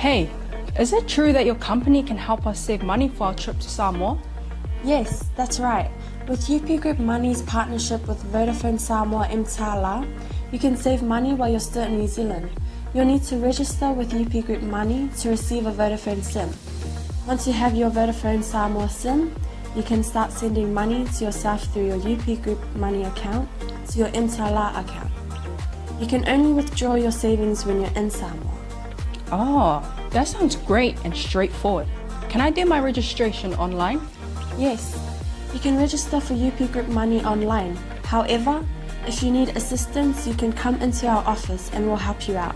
Hey, is it true that your company can help us save money for our trip to Samoa? Yes, that's right. With UP Group Money's partnership with Vodafone Samoa 𝚘𝚘𝚢𝚘, you can save money while you're still in New Zealand. You'll need to register with UP Group Money to receive a Vodafone SIM. Once you have your Vodafone Samoa SIM, you can start sending money to yourself through your UP Group Money account to your 𝚘𝚘𝚢𝚘 account. You can only withdraw your savings when you're in Samoa. Oh, that sounds great and straightforward. Can I do my registration online? Yes, you can register for UP Group Money online. However, if you need assistance, you can come into our office and we'll help you out.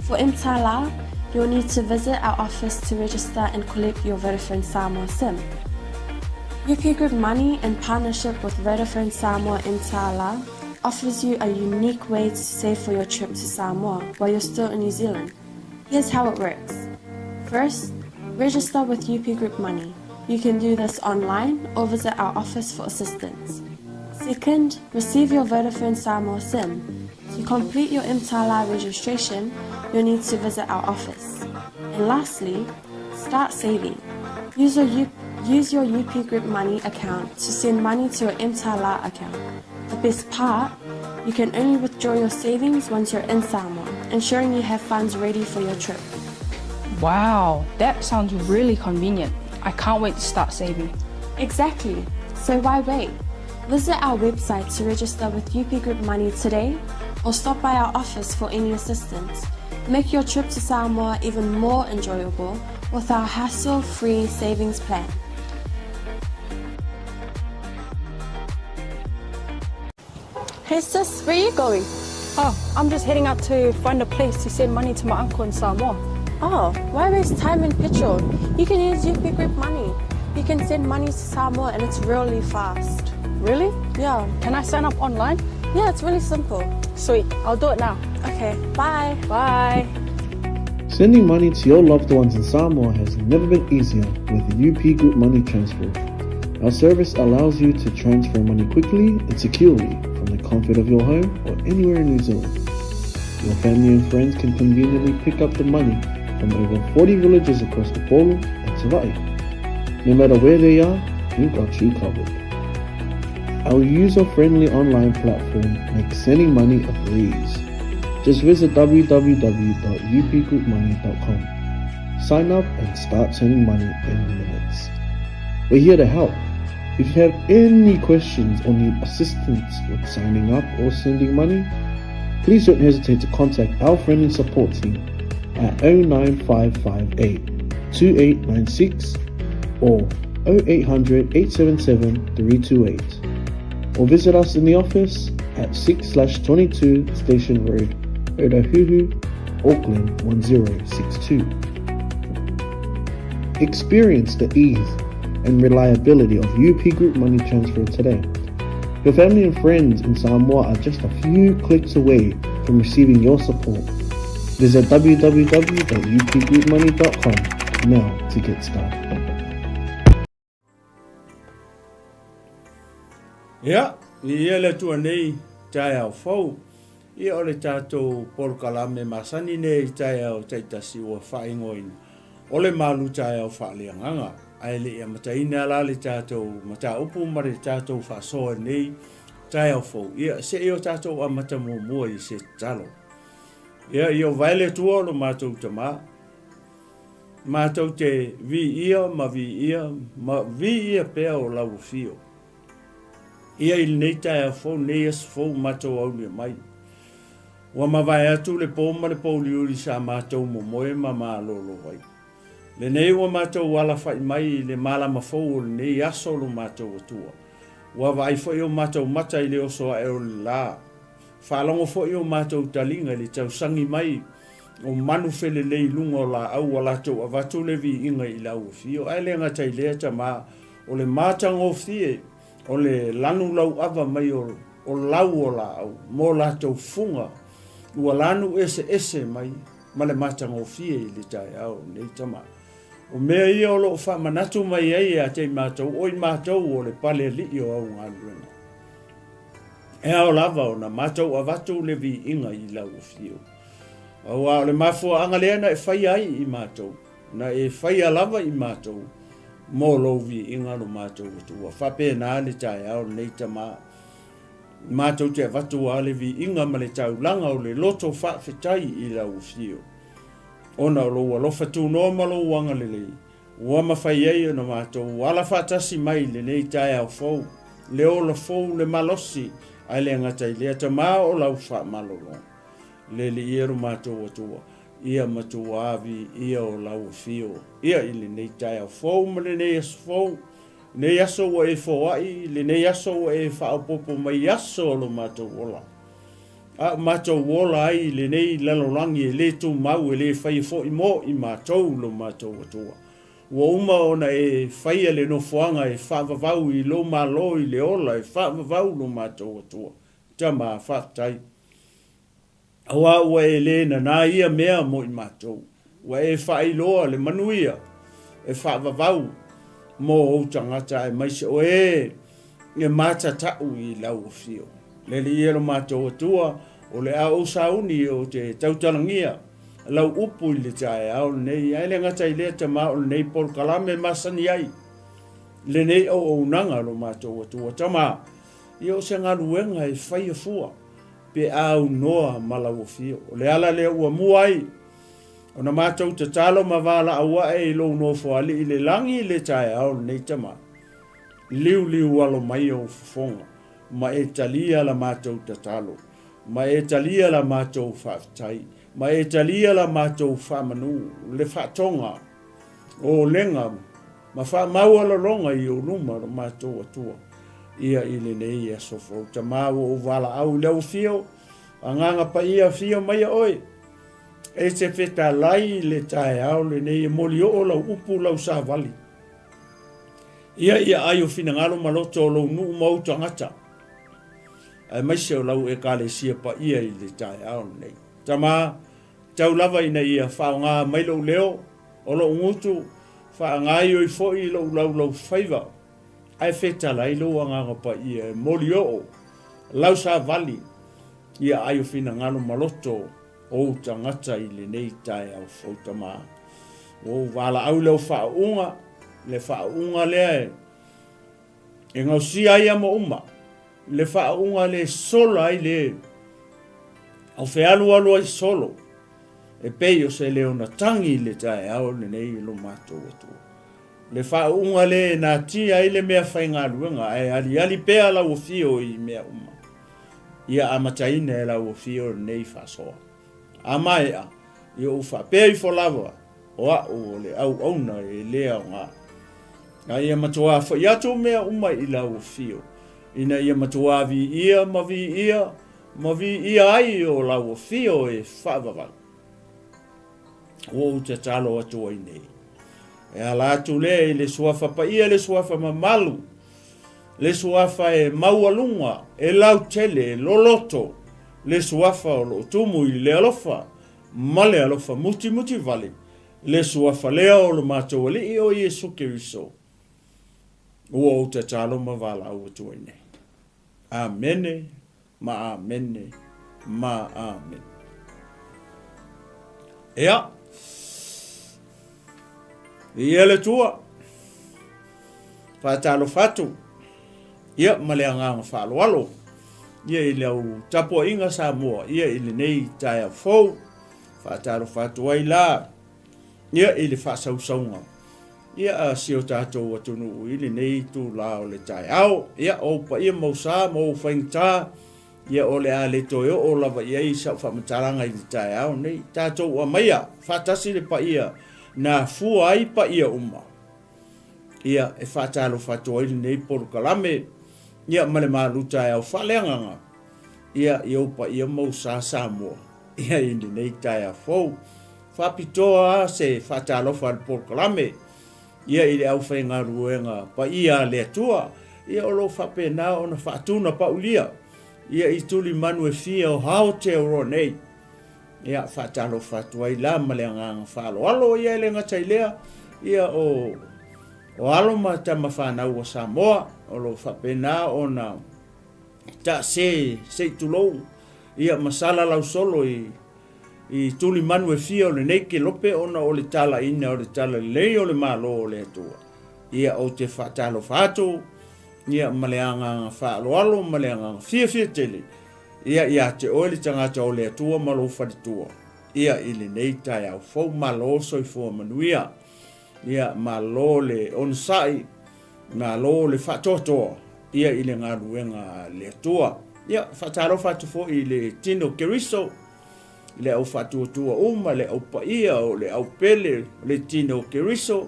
For 𝚘𝚘𝚢𝚘, you'll need to visit our office to register and collect your Vodafone Samoa SIM. UP Group Money, in partnership with Vodafone Samoa 𝚘𝚘𝚢𝚘, offers you a unique way to save for your trip to Samoa while you're still in New Zealand. Here's how it works. First, register with UP Group Money. You can do this online or visit our office for assistance. Second, receive your Vodafone Samoa SIM. To complete your 𝚘𝚘𝚢𝚘 registration, you'll need to visit our office. And lastly, start saving. Use your UP Group Money account to send money to your 𝚘𝚘𝚢𝚘 account. The best part, you can only withdraw your savings once you're in Samoa, ensuring you have funds ready for your trip. Wow, that sounds really convenient. I can't wait to start saving. Exactly. So why wait? Visit our website to register with UP Group Money today or stop by our office for any assistance. Make your trip to Samoa even more enjoyable with our hassle-free savings plan. Hey sis, where are you going? Oh, I'm just heading out to find a place to send money to my uncle in Samoa. Oh, why waste time and petrol? You can use UP Group Money. You can send money to Samoa and it's really fast. Really? Yeah. Can I sign up online? Yeah, it's really simple. Sweet, I'll do it now. Okay, bye. Bye. Sending money to your loved ones in Samoa has never been easier with the UP Group Money Transfer. Our service allows you to transfer money quickly and securely from the comfort of your home or anywhere in New Zealand. Your family and friends can conveniently pick up the money from over 40 villages across the Polo and 𝚘𝚑𝚢. No matter where they are, we've got you covered. Our user-friendly online platform makes sending money a breeze. Just visit www.upgroupmoney.com. Sign up and start sending money in minutes. We're here to help. If you have any questions or need assistance with signing up or sending money, please don't hesitate to contact our friendly support team at 09558 2896 or 0800 877 328. Or visit us in the office at 6/22 Station Road, Otahuhu, Auckland 1062. Experience the ease and reliability of UP Group Money Transfer today. Your family and friends in Samoa are just a few clicks away from receiving your support. Visit www.upgroupmoney.com now to get started. Ia, le tua nei TAEAO fau. Ia o le tātou polokalame masani nei TAEAO 𝚟𝚒𝚙𝚢𝚑𝚝. O le MALØ TAEAO FAALEAGAGA. Ai le ia mataina ala le tātou mataupu ma le tātou whasoa nei TAEAO fau. Ia se o tātou a matamumua I se talo. Ia o vaile tua lo mātou tamā. Mātou te vi ia ma vi ia pea o lau fio. Ia I nei TAEAO fau nei as fau mātou au ni mai. Wa mawai atu le pōma le pōliuri sa mātou momoe ma mālolo wai. Le nei wa mātou wala whai mai le mālama fau o le nei aso lo mātou atua. Wa vai whai o mātou mata I le osoa e o le la. Whalongo whai o mātou talinga le tau sangi mai o manu whele lei lunga o la au wala tau avatu le vi inga I lau o fio. Ai le ngatai lea ta mā o le mātang o fie o le lanu lau ava mai o lau o la au. Mō la tau funga ua lanu ese mai ma le mātang o fie I le TAEAO nei tama. O mea ia o loo whamanatu mai ei a te mātou, oi mātou o le pale li o au ngāluenga. E ao lava o na mātou avatu le vi inga I lau o fio. Wa le mafua anga lea na e whai ai I mātou. Na e whai alava I mātou. Mō lovi inga lo mātou atua. Whape nā le TAEAO nei tamā. Mātou te watu ale vi inga ma le taulanga o le loto whawhetai I lau whio. Ona o loa lofa tūnoa malo wanga lelei. Ua mawhai ei o na mātou. Ala whatasi mai le nei TAEAO fau. Le ola fau le malosi. Ai le ngatai lea tamā o lau wha malolo. Le le iero mātou atua. Ia matua avi, ia o lau whio. Ia I le nei TAEAO fau ma le nei aso fau. Nei aso wa e fawai, le nei aso wa e whaapopo mai aso lo mātou ola. A mātou ola ai le nei lalolangi e le tū mau e le whai fo I mo I mātou lo mātou atua. Ua uma ona e whaia le no fuanga e whaavavau I lo malo I le ola e whaavavau lo mātou atua. Tama whaatai. Awa ua e le na nā ia mea mo I mātou. Ua e whailoa le manuia e whaavavau. Mo o tangata e maise o e mata tau I lau o fio. Le li ero mātou atua o le au sauni o te tautalangia. Lau upu I le TAEAO nei ai le ngata I le tama o nei polkalame masani ai. Le nei o unanga lo mātou atua tama. I o se ngaruenga e whaia fua. Pe au noa malau o fio. O le ala le ua muai. O na mātou te talo ma wala awa e lo no foali I le langi le TAEAO nei tama. Liu alo mai o fonga. Ma e talia la mātou te talo. Ma e talia la mātou whaftai. Ma e talia la mātou whamanu. Le whatonga. O lenga. Ma wha maua la longa I o luma la mātou atua. Ia I le nei e sofo. Ta māua o wala au leo fio. Anganga pa ia fio mai oi. E se feta lai le TAEAO le nei moli o lau upu lau sa vali. Ia ai o finangalo maloto o lau nuu mau tangata. Ai maise o lau e kale sia pa ia I le TAEAO nei. Tama tau lava ina ia whao ngā mailo leo o lau ngutu wha ngai o I foi lau whaiva. Ai feta lai lo anganga pa ia moli o lau sa vali. Ia ai o finangalo maloto o tangata I le nei TAEAO whautama. O wala au leo whaunga, le whaunga lea e ngau si ai ama uma. Le whaunga le solo ai le. Au whealu alu ai solo. E pei o se leo na tangi le TAEAO le nei lo mātou atua. Le whaunga le na ti ai le mea whainga luenga. Ai ali pea la o fio I mea uma. Ia amataina e la o fio nei whasoa. Amaea, I o whapea I wholawa, o o le au auna e lea o ngā. Nga ia matua whaiato mea uma I lau o fio. Ina ia matua vi ia, ma vi ia ai o lau o fio e whaavavang. O te talo atua I nei. E ala atu le le suafa pa ia le suafa mamalu. Le suafa e maualunga, e lau tele, loloto. Le suafa o lo tumu I le alofa, ma le alofa muti vale. Le suafa lea o lo mātou ali I o Iesu Keriso. Ua o te talo ma wala au atua I nei. Amene, ma amene, ma amen. Ea. Ia le tua. Whātalo whatu. Ia ma le anganga whāloalo. Ia I leo tapo inga Samoa. Ia I le nei TAEAO fau. Whaataro whatu ai la. Ia I le whasausaunga. Ia a sio tātou atunu I le nei tū la o le TAEAO. Ia o pa ia mausa mo whaingta. Ia o le a le toio o lava ia I sa whamataranga I le TAEAO nei. Tātou a maia. Whatasi le pa ia. Na fua ai pa ia uma. Ia e whaataro whatu ai le nei porukalame. Ia male malu TAEAO whaleanganga. Ia I opa ia mausa Samoa. Ia I le nei TAEAO fau. Whapitoa se whatalofa le porukalame. Ia I le au whainga ruenga pa ia le atua. Ia o lo whapena o na whaatuna pa ulia. Ia I tuli manu e fia o hao te oro nei. Ia whaatalofa tua I la maleanganga whaloalo ia le ngatai lea. Ia o alo ma tama whanau o Samoa. O lo whapena o na ta se tulou. Ia masala lau solo I I tuli manu e fia o le nei ke lope ona o le tala ina o le tala lei o le malo o le atua. Ia o te whaatalo whātou, ia maleanga whaaloalo, maleanga fia tele. Ia te oe le tangata o le atua malo whaditua. Ia ili nei tai au fau malo soifua manuia. Ia malo le onsai, malo le whaatotoa. Ia ili ngā ruenga le atua. Ia whaatalo whaatufo i le tino keriso, le au whaatuatua le au paia o le au pele, le tino keriso.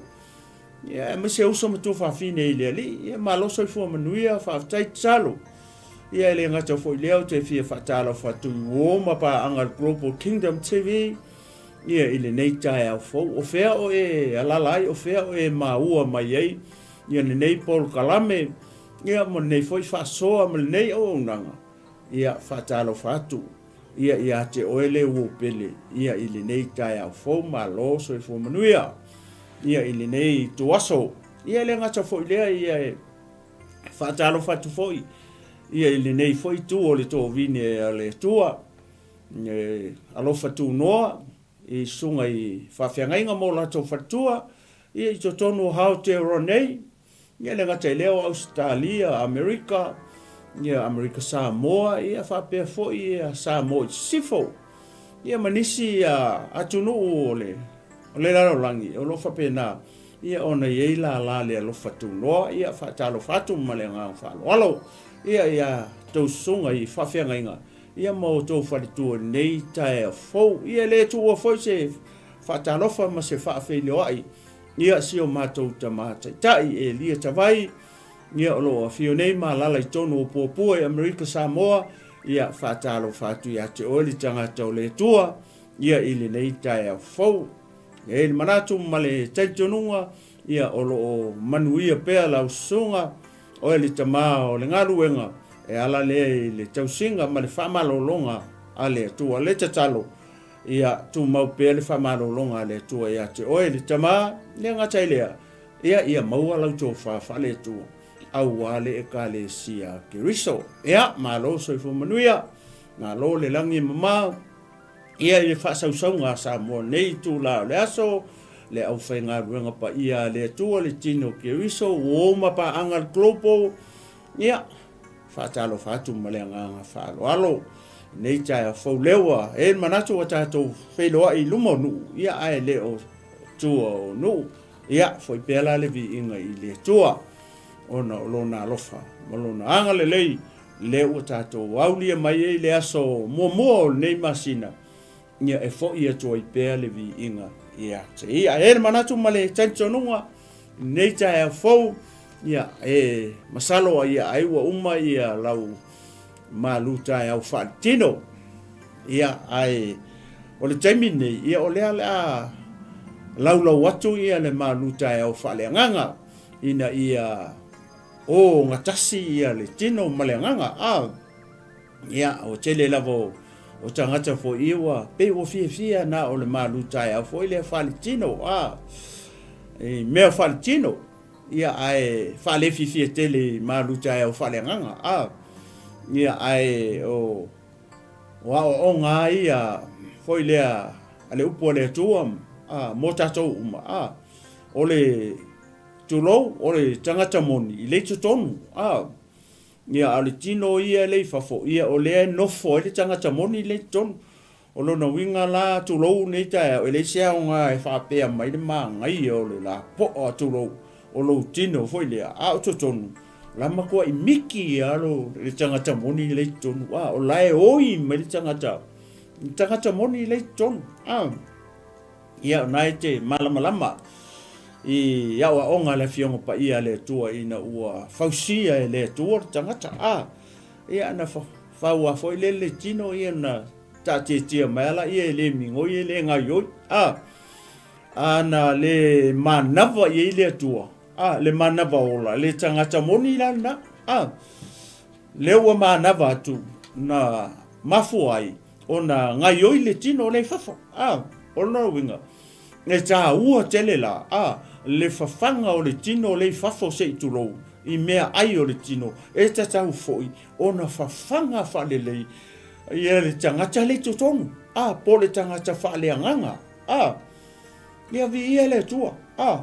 Ia mese usa matu whawhine i le ali. Ia malo soifua manuia whaatai talo. Ia le ngata fo leo te fia whaatalo whatu woma pa anga Global Kingdom TV. Ia ile nei tai au fo. O fea o e alalai, o fea o e maua mai ei. Ia nei Paul Kalame. Ia mo nei foi whaasoa mo nei o unanga. Ia whaatalo whatu. Ia te oele uo pele. Ia ile nei tai au fo malo so i fo manuia. Ia ile nei tuaso. Ia le ngata fo lea ia e whaatalo whatu foi. Ia ili nei foi tu o le tō vine le tua. Alofa tu noa. I sunga i whawhiangainga mō la tō whatua. Ia i tō tonu hao te ronei. Ia le ngata leo Australia, Amerika. Ia Amerika Samoa. Ia whapea foi ia Samoa i sifo. Ia manisi atunu o le laro langi. O lo whapea nā. Ia ona iei la le alofa tu noa. Ia whaatalo whatu male ngā whalo. Alo. Ia tau sunga i whawhiangainga. Ia mau tau wharitua nei tae fau. Ia le tua fau se whaatalofa ma se whaafeilio ai. Ia sio mātou tamatai. Tai e lia tawai. Ia olo a whio nei ma lala i tonu o Pōpua i Amerika Samoa. Ia whaatalo whatu ia te oeli tangata o le tua. Ia ili nei tae fau. Ia ili manatu ma le taitonunga. Ia olo o manuia pēa lau sunga. O le tama o le ngaruenga e ala le tausinga ma le whamalolonga a le tua le tatalo ia tu mau pe le whamalolonga le tua ia te o le tama le ngatai lea ia maua lau tō whale tua au wale e ka le sia keriso ia malo soifo manuia ngā lo le langi mama ia le whasau ngā Samoa nei tu la le aso le au whainga ruenga pa ia le tua le tino keriso woma pa anga Global ia whaatalo whatu maleanga ngā whaalo alo nei tai a whau lewa e manatu wa tātou whailoa i lumo nu ia ai le o tua o nu ia foi pēla le vi inga i le tua ona o lona alofa malona anga le lei le o tātou aulia mai e le aso mua nei masina ia e fo ia tua i pēla le vi inga ia te ia e manatu male tantonunga nei tai a fau ia e masalo ia aiwa uma ia lau malu tai au fatino ia ai o le taimi nei ia o le ala lau watu ia le malu tai au faleanganga ina ia o ngatasi ia le tino maleanganga ia o tele lavo o tangata fo iwa pe o fia na o le malu tai au fo ile falitino e me falitino ia ai fale fia tele malu tai au faleanganga ia ai o nga ia fo ile ale upo le tuam motato uma o le tulo o le tangata moni i le tutonu ia ale tino ia le fafo ia o le no fo le tangata moni le ton o lo no winga la tulo nei ta o le sia nga fa pe mai le mangai o le la po o tulo o lo tino fo le o tutonu la mako i miki alo le tangata moni le ton o lai oi mai le tangata moni le ton ia nai te malama i ia wa onga le fionga pa ia le tua ina ua fausia le tua tangata ia na faua foi le tino ia na tia mala ia le mingo ia le ngayo ana le manava ia le tua le manava ola le tangata moni la na le ua manava tu na mafuai ona ngayo le tino le fafo ona winga ne ta ua tele la le fafanga o le tino le fafo se tulo i mea ai o le tino e ta tau foi ona fafanga fa le ia le tangata le tutonu po le tangata whaaleanganga, ia vi ia le tua,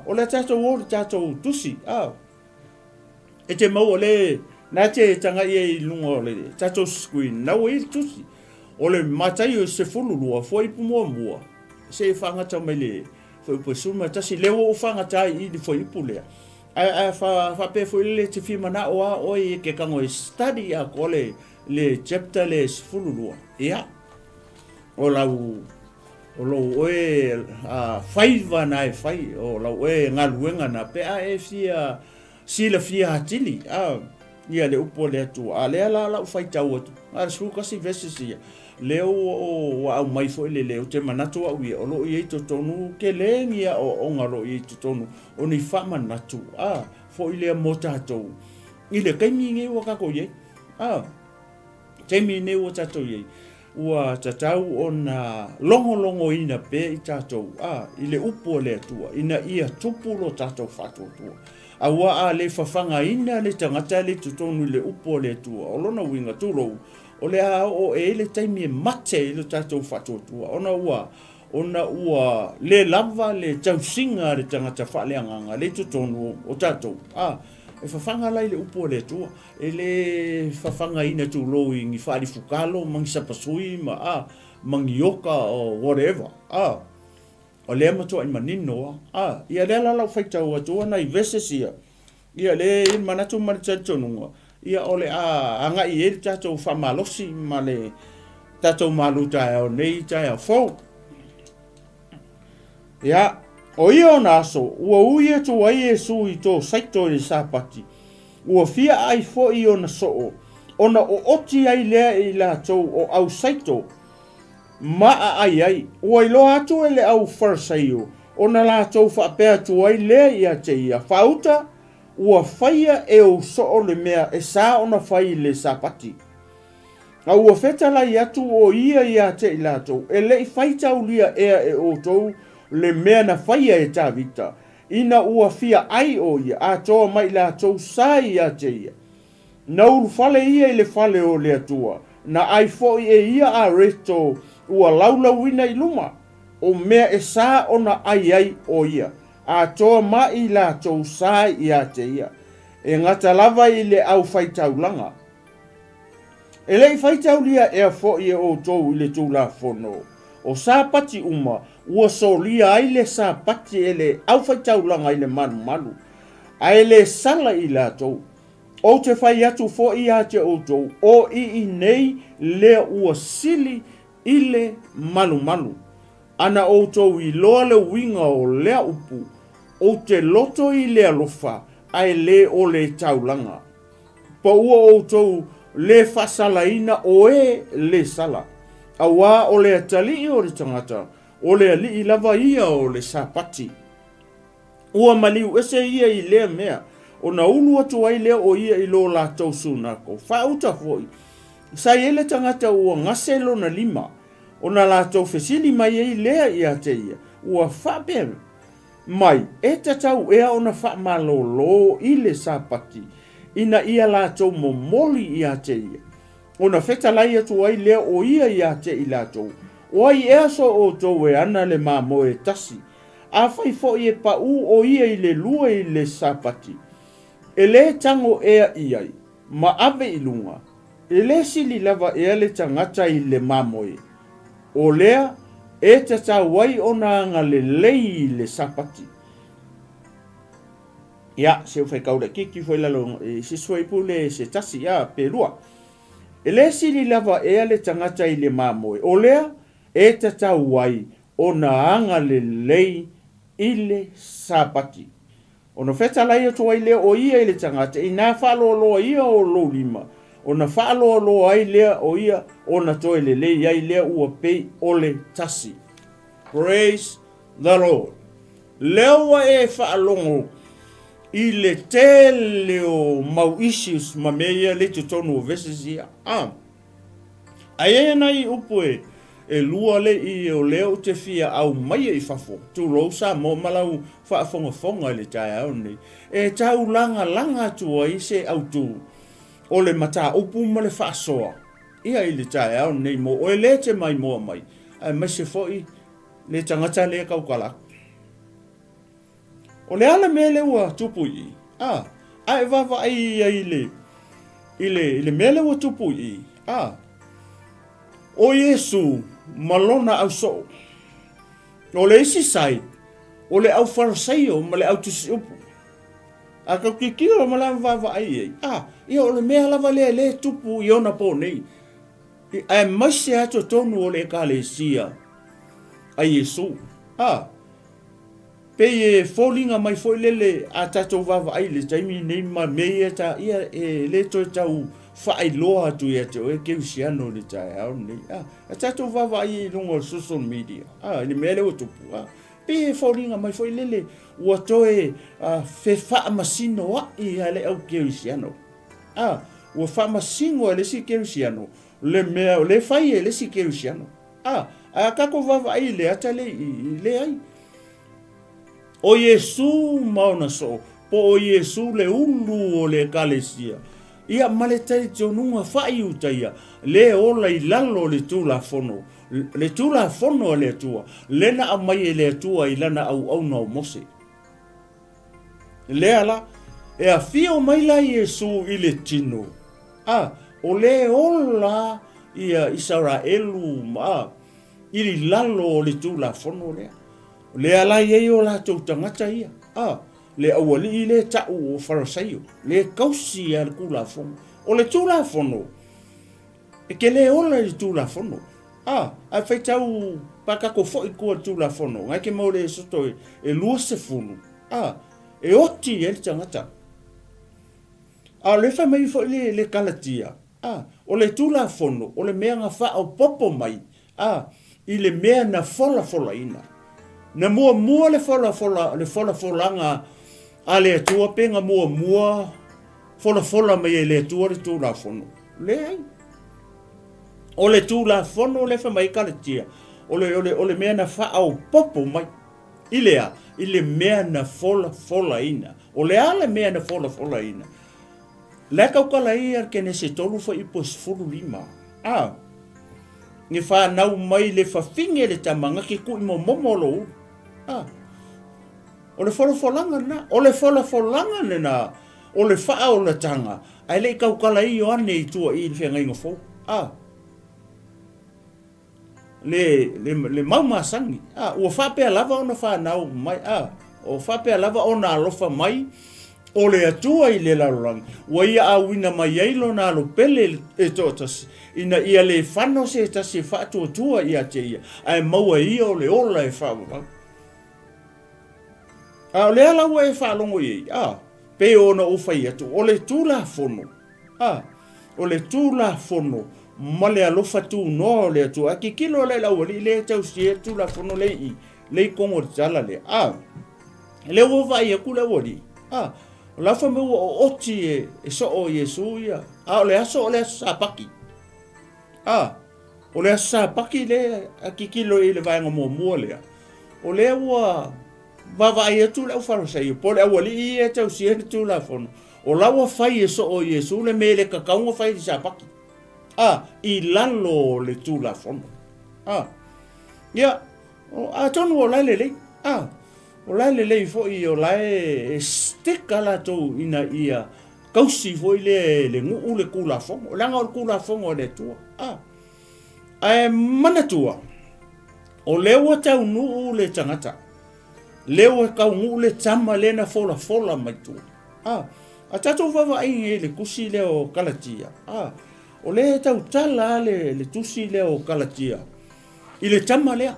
o le tatou o le tatou tusi, e te mau o le, na te tanga ia I lunga o le tatou screen, nau I tusi, o le Mataio se fululua, fo I pumua mua, se whangata mai le, fo I pusuma, tasi leo o whangata I ni fo I pulea, fa pe fo le te whimana o I ke kango I study a ko le chapter le se fululua, ia, o lau oe whaiva na e whai, o lau oe ngaluenga na pe e fia sila fia hatili, ia le upo le atu, lea la lau whai tau atu, su kasi veses ia, leo o au mai fo le leo te manatu au ia, o lo I eito tonu ke lengia o ngaro I eito tonu, o ni whama natu, fo I lea mota hatou, I le kaimi nge waka ko ye, kaimi ne o tatou ye, ua tatau o na longo ina pe I tatou, I le upo le atua, ina ia tupulo tatou whatotua. Awa le whawhanga ina le tangata le tutonu le upo le atua, o lona winga tūrou, o le o le taimi e mate I le tatou whatotua, ona ua le lava le tausinga le tangata whaaleanganga le tutonu o tatou, e whawhanga lai le upo le tua, e le whawhanga ina tu loi ngi whaari fukalo, mangi sapasui, mangi oka o whatever, o lea matua I manino, ia lea lalau whaitau atua na I veses ia le in manatu manitatonunga, ia ole anga I eri tatou whamalosi, ma le tatou malu TAEAO nei TAEAO fau, ia, o ia o naso, ua uia tu ai e sui tō saito le sāpati. Ua fia ai fo I o na soo, ona o oti ai lea I la tau o au saito. Maa ai, ua ilo atu e le au wharasaio, ona la tau whaapea tu ai lea I a te ia. Whauta, ua whaia e o soo le mea e sā ona whai le sāpati. A ua whetalai atu o ia I a te I la tau, e le I whaitau lia ea e o tau, le mea na whaia e tāwita, ina ua fia ai o ia, a toa mai la tau sai a te ia. Na uru whale ia I le whale o le atua, na ai foi e ia a reto ua laulauina I luma, o mea e sā ona ai o ia, a toa mai la tau sai I a te ia, e ngata lava I le au whaitaulanga. E le I whaitau lia e a foi e o tau I le tūla whono, o sāpati uma, ua solia ai le sāpati e le au whaitaulanga I le malu. Ai le sala I la tau. O te whai atu fo I a te o tau, o I nei le ua sili I le malu. Ana o tau I loa le winga o lea upu, o te loto I le alofa, ai le o le taulanga. Pa ua o tau le whasalaina o e le sala. Awa o le atali I o le tangata, o le ali I lava ia o le sāpati. Ua maliu ese ia I lea mea, o na ulu atu ai lea o ia I lo la tau sunako. Whauta foi, sai ele tangata ua ngaselo na lima, o na la tau fesili mai I lea I a te ia, ua whapere. Mai, e tatau ea o na whamalolo I le sāpati, ina ia la tau momoli I a te ia. O na whetalai atu ai lea o ia I a te I la tau. O ai ea so o tau e ana le mamo e tasi. A whai fo I e pau o ia I le lua I le sāpati. E le tango ea I ai, ma ave I lunga. E le sili lava ea le tangata I le mamo e. O lea, e te tawai o na anga le lei I le sāpati. Ia, se whai kaura kiki whai lalo se swaipu se tasi ia perua. E le sili lava ea le tangata I le mamo e. O lea, e te tawai o na anga le lei I le sāpati. O na whetalai atu ai lea o ia I le tangata, I nā whaloloa ia o lo lima. O na whaloloa ai lea o ia o na toe le lei ai lea ua pei o le tasi. Praise the Lord. Lewa e whaalongo I le tele o mau issues ma mea le tutonu o veses ia. Ai nai upo e lua le I o leo te fia au mai I fafo. Tu lo sa mo malau whaafonga le TAEAO nei. E tau langa tua I se au tu. O le mata upu ma le whaasoa. Ia I le TAEAO nei mo. O e le te mai moa mai. ai mai se foi le tangata le kaukala o le ala me le ua tupu i ai vava ai ile me le ua tupu i o Yesu malona au so o le isi sai o le au farisaio ma le au tusi upu a ka kikiro ma la vava ai ia o le mea lava le tupu i ona po nei ai mai se ato tonu o le ekalesia a Yesu pe e folinga mai foi lele a tatou vava ai le taimi nei ma mea ta ia le to tau fai loa tu ia te o ke usiano le TAEAO nei a tatou vava ai lungo social media ni mele o tupu pe e folinga mai foi lele ua toe fe faa masino i ale au ke usiano ua faa masingo le si ke usiano le mea le fai le si ke usiano a kako vava ai le ata le ai o Yesu mauna so po o Yesu le ulu o le kalesia ia male tai tonunga fai utaia le ola i lalo le tula fono le tua lena amai le tua i lana au na mose le ala e a fio mai la Yesu i le tino o le ola ia Israelu i li lalo le tula fono le ala ye o la tau tangata ia le awali i le tau o farisaio le kausi al kula fono o le tula fono e ke le ola le tula fono a fai tau pakako fo i kua tula fono ngai ke mau le soto e lua se fono e oti e le tangata le fai mai fo le kalatia o le tula fono o le mea nga fa o popo mai i le mea na fola ina na mua le fola nga a le atua penga mua fola mai le atua le tula fono le ai o le tula fono le fa mai kalatia o le mea na fa au popo mai i le mea na fola ina o le ale mea na fola ina le kaukala ia ke ne se tolu fa i pos fulu lima ni fa nau mai le fa finge le tamanga ki ku mo momolo o le folanga na o le folanga na o le fa o le tanga ai le kaukala i o ane i tua i fenga ingo fo le mama sangi o fa pe lava ona fa nau mai o fa pe lava ona alofa mai o le atua i le lalang wa ia awina mai ai lo na lo pele e totas ina ia le fano se tasi fa tua ia te ia ai maua ia o le ola e fa o le ala ua e fa longo i pe ona o fai atu o le tula fono o le tula fono ma le alofa tu no le atua ki kilo le la wali le tau si tula fono le kongo tala le le o vai e kula wali la fa me o oti e so o Yesu ia o le aso o le sapaki o le sapaki le kikilo i le vai mo le o le wa vai e tu le farisei po le wali e tau si tu la fono o la wa fai e so o Yesu le mele ka kaunga fai di sapaki i lalo le tu la fono ia a tonu o la le o lai le fo i o lai stika la to ina ia kausi fo le ngu le kula fongo langa o kula fongo le tua ai mana tua o le wa tau nu le tangata le wa ka ngu le tama le na fola mai tua a tato vava ai le kusi le o kalatia o le tau tala le tusi le o kalatia i le tama le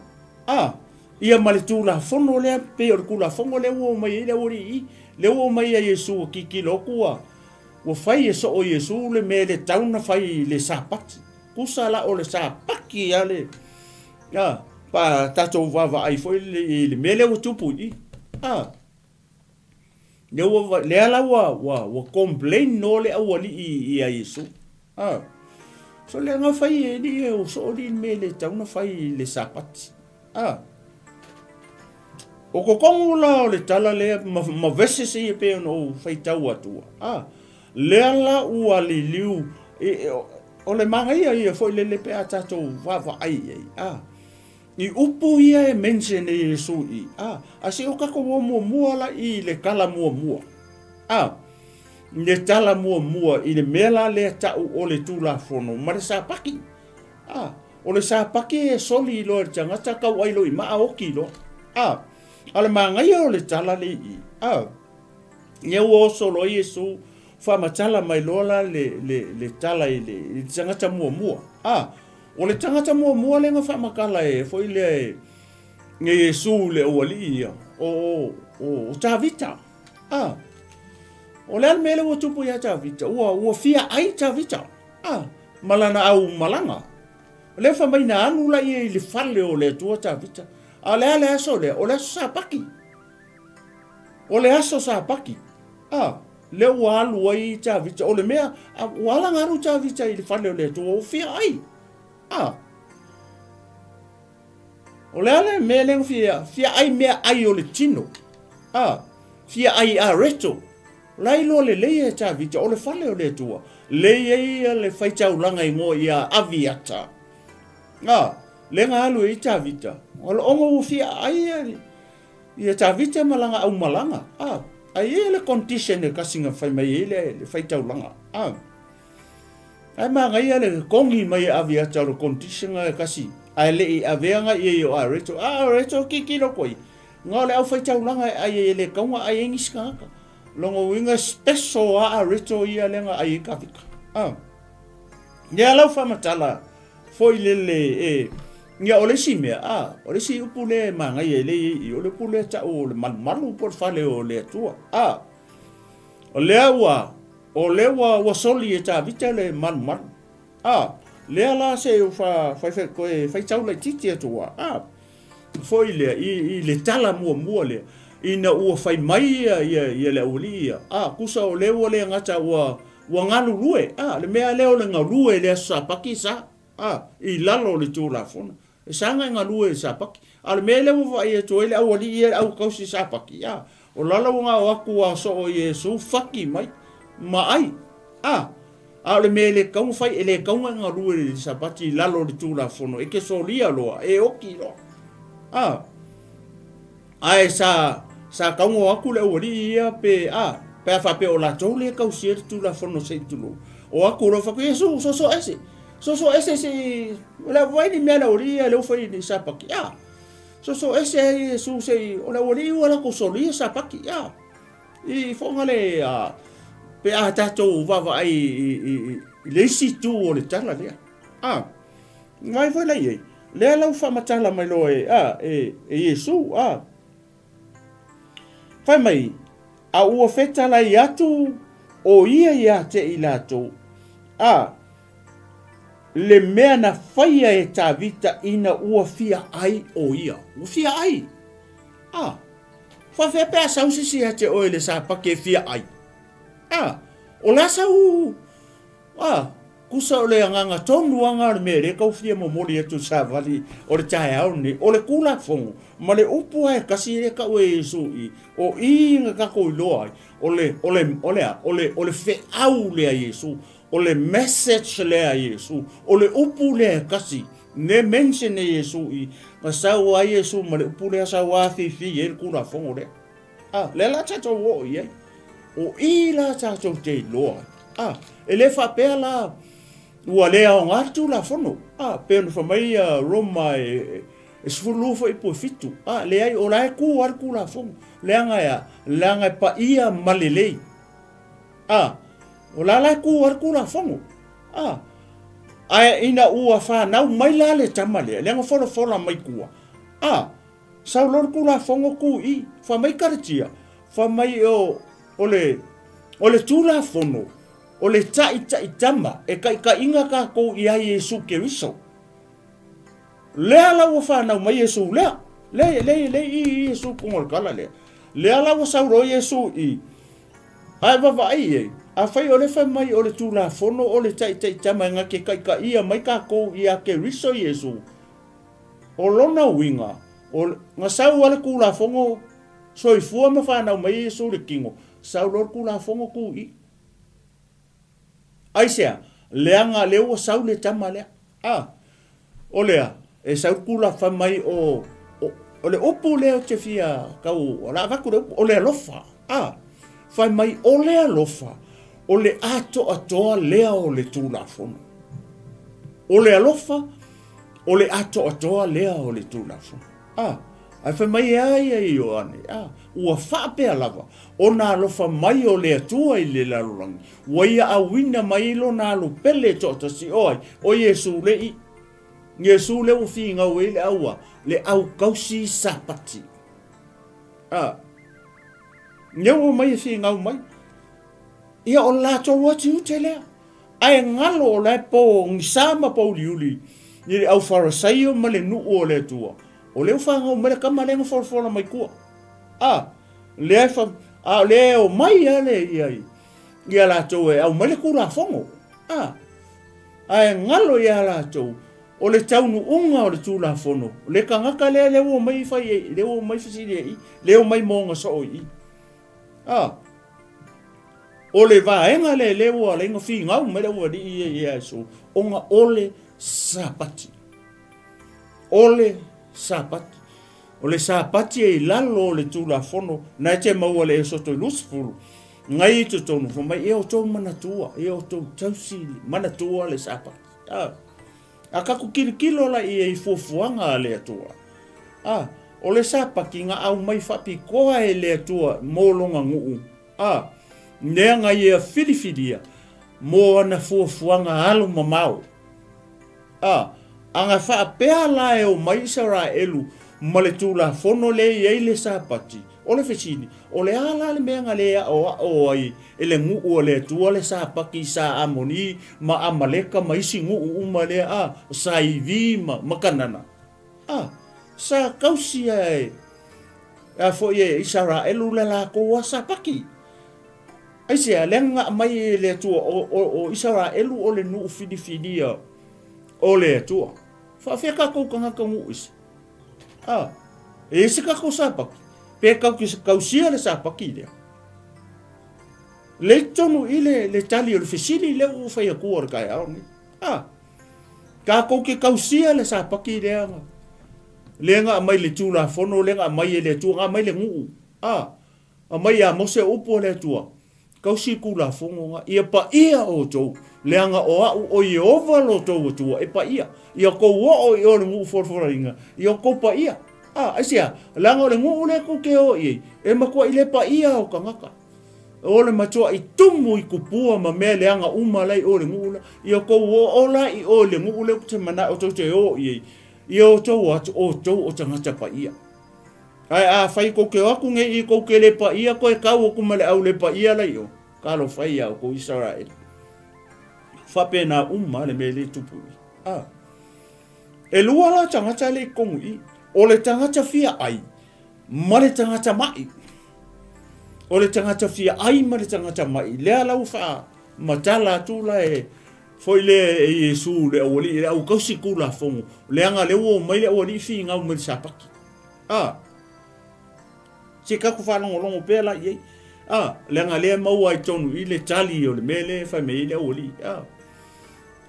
ia male tu la fono le pe o kula fongo le wo mai le ori le wo mai ia Yesu ki lokua wo fai e so o Yesu le me le tauna fai le sapati kusala o le sapaki ale pa tato vava ai foi le mele o tupu le ala wa complain no le awali i Yesu so le nga fai ni o so le mele tauna fai le sapati o ko kongola o le tala le ma vese se e pe no fai tau atua le ala ua li liu o le manga ia foi le pe atato vava ai I upu ia e mention e Yesu I. A se o kako mua la I le kala mua. Le tala mua I le mela le tau o le tula fono. Ma le sa paki. O le sa paki e soli lo e tangata kau ailo I maa oki lo. Ale mangai o le tala le I. Ia o solo Yesu fa matala mai lola le tala I le tangata mua. O le tangata mua le nga fa makala e foi le nge Yesu le o ali o tavita. O le mele o tupu ya tavita. O fia ai tavita. Malana au malanga. Le fa mai na anu la I le fale o le tua tavita. Ale aso le o le aso sa paki. O le aso sa paki. Le walu ai tavita. O le mea wala ngaru tavita I le fale o le tua o fia ai. O le ale mea lengo fia ai mea ai o le tino. Fia ai a reto. Lai lo le leia ta vita o le fale o le tua. Leia le faitau langa I mo ia aviata. Lenga alu I ta vita. O le ongo u fia ai ia ta vita malanga au malanga. Ai le condition e kasinga fai mai le faitau langa. Ai mangai le kongi mai aviata o condition e kasi. Ai le I aveanga I o a reto kiki lo koi. Ngā le au faitau langa ai le kaunga ai engiskaka. Longo winga special a reto ia lenga ai kavika. Ia lau whamatala foi le Ia ole si mea, ole si upule mangai le ole pule ta o le malu por fale o le tua. O le wa soli e ta vita le man. Le ala se o fai tau le titi tua. Foi le I le tala mua le ina ua fai mai ia le olia. Kusa o le ngata ua ngalu lue. Le mea leo le ngalue le sa pakisa. I lalo le tula fona. Sanga ngalue sa paki. Ale mea le ua ia to ele au ali ia au kausi sa paki. O lalo nga o aku wa so o Yesu faki mai. Mai. Le mea le kaunga fai ele kaunga ngalue le sa paki lalo le tula fona. Eke solia loa. E oki loa. Ai sa kaunga aku le uri ia pe pe fa pe o la tole ka usier tu la fono sei tu o aku lo fa ko Yesu so ese se la vai ni mela uri le fa ni sa pa ki so ese Yesu sei o la uri o la ko soli sa pa ki I fongale pe ta to va ai le si tu o le tala le vai foi lai le la fa matala mai lo e Yesu Fai mai, a ua feta lai atu o ia te I lato. Le mea na faia e tā vita ina ua fia ai o ia. Ua fia ai. Fai fea pea sausisi te oe le sa pake fia ai. O la sau. Kusa o le anganga tonu anga le mere kau fia momori atu sa vali o le TAEAO ni o le kula fongo ma le upu ai kasi le ka ue Yesu I o inga kako I loa ai o le fe au le a Yesu o le message le a Yesu o le upu le kasi ne mention e Yesu I ma sau a Yesu ma le upu le sa wa fi el kula fongo le le la tato wo I o I la tato te loa ele fa pe la ua lea o ngatu la fono. Pēnu whamai Roma e sfulu fo I po fitu. Lea I o lae ku arku la fono. Leanga e pa ia malelei. O la lae ku arku la fono. Ina ua whanau mai la le tamale. Leanga fola mai kua. Sau lor ku la fono ku I. Whamai karatia. Whamai o le tu la fono. O le tai tama e ka inga ka ko ia Yesu Keriso. Lea la wa fa na mai Yesu le Yesu ko kala le. Lea la wa sa ro Yesu I. Ai va ai a fai o le fa mai o le tu la fono o le tai tama nga ke ka ia mai ka ko ia Keriso Yesu. O lona winga o nga sa wa le ku la fongo so I fu ma fa na mai Yesu le kingo. Sa ro ku la fongo ku I. Aisea, leanga leo saule tama lea. O lea, e saukula fa mai o le upu leo te fia kau o la vaku le upu o le alofa fa mai o le alofa o le ato atoa lea o le tulafono o le alofa o le ato atoa lea o le tulafono ai fa mai ai o ane ua whapea lava o nā alofa mai o le atua i le lalurangi waia awina mai lo nā alo pele totasi oi o Yesu lei Yesu le ufi ngau e le aua le au kausi sapati Nyau mai fi ngau mai ia o la to wati utele ai ngalo o le po ngisama po liuli ni le au farisaio ma le nu o le tua o le fa ngau mele kama le ngofo mai kua le fa le o mai ale ia la to e au mele kula fongo ai ngalo ia la to o le taunu unga o le tula fono le kangaka le o mai fai le o mai fisi le o mai monga so i o le vaenga le o le ngofi ngau me le o di ia so onga ole sapati o le sapati e lalo le tula fono na te mau le so to lusfulu ngai to tonu fo mai e o to manatua e o to tausi manatua le sapati aka ku kilo la i fofuanga le atua o le sapaki nga au mai fapi koa e le atua molonga nguu nenga ia filifilia mo na fofuanga alu mamau anga fa pea la e o mai sara elu male tula fono le ye le sapati o le fesini o le ala le menga le o ai ele nguu o le tua le sapaki sa amoni ma amaleka mai singu uma le sa ivi ma kanana sa kausia e fo ye isara elu la ko sapaki ai se lenga mai le tua o isara elu o le nu fidifidia o le tua fa feka ko kanga kamu is e se ka ko sapaki pe kausia le sapaki le tonu ile le tali o le fesili le u fai aku or kai au ni ka ko ke kausia le sapaki le nga mai le tula fono le nga mai le tu nga mai le ngu mai a mo se upo le tua kausi kula fongo nga ia pa ia o to le nga o Yehova lo to tua e pa ia ko o le ngu forforinga ia ko pa ia asia langa le ngu le ko ke o e ma ko ile pa ia o kangaka o le matua i tumu i kupua ma me le anga uma lai o le ngu ia ko o la i o le ngu le te mana o to te o o to o tangata pa ia ai fai ko ke aku nge i ko ke le pa ia ko e kau ko male au le pa ia lai o kalo fai au ko Israel fa pena le me le tupu e lua la tangata le kongi o le tangata fia ai ma le tangata mai o le tangata fia ai ma le tangata mai le ala ufa matala tu la foi le Yesu le oli le au kausi kula fongo le anga le o mai le oli fi ngau me sapaki se ka ku fa longo pela ye le anga le mau ai tonu i le tali o le mele fa me le oli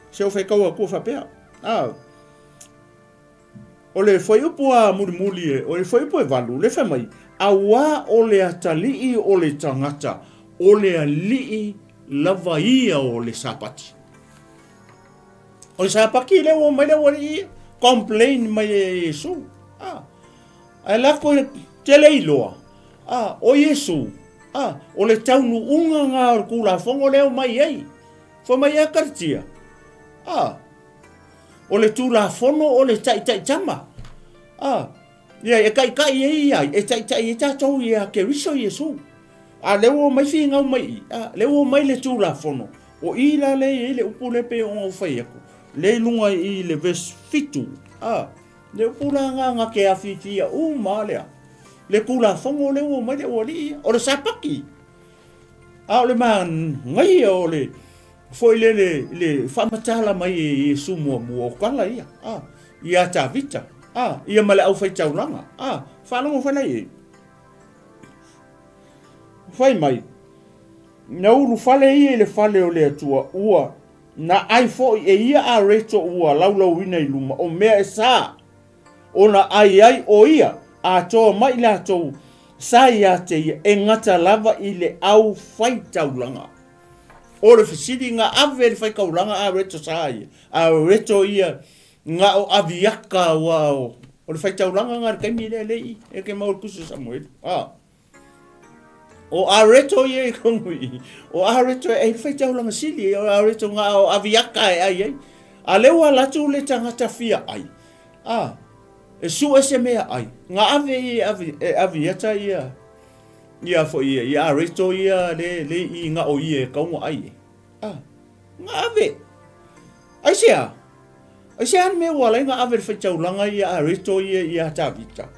se o fe ka ku fa pe o le foi upo a muli o le foi upo e valu le fa mai awa o le atali o le tangata o le ali lavaia o le sapati o le sapaki le o mai le oli complain mai Yesu ai la ko te leiloa o Yesu o le taunu unga nga o kula fongo leo mai ai fo mai a kartia o le tula fono o le tai tama ia e kai ia e tai e tatou ia ke riso Yesu leo mai fi ngau mai leo mai le tula fono o ila le upule pe o fai aku le lunga i le verse fitu le upula nga ke afitia malea le kula fongo le o mai le oli o le sapaki le man ngai o le foi le famatala mai Yesu mo kala ia tavita ia male au fai taulanga fa longo fa nei fai mai na ulu fale ia le fale o le atua ua na ai fo ia a reto ua laulau ina i luma o mea e sa ona ai o ia a toa mai la tau sa ia te ia e ngata lava i le au fai taulanga. O le fisiri nga ave le fai kaulanga a reto sa ia. A reto ia nga o aviaka wao. O le fai taulanga nga kaimi le lei e ke mau kusu Samuel. O a reto ia e kongui. O a reto e fai taulanga sili. O a reto nga o aviaka e ai. A lewa latu le tangata fia ai. E su ese mea ai. Nga ave e aviata ia. Ia fo ia. Ia a reto ia le i nga o ia e kaunga ai. Nga ave. Ai sea. Ai sea me wala nga ave fai taulanga ia a reto ia tavita.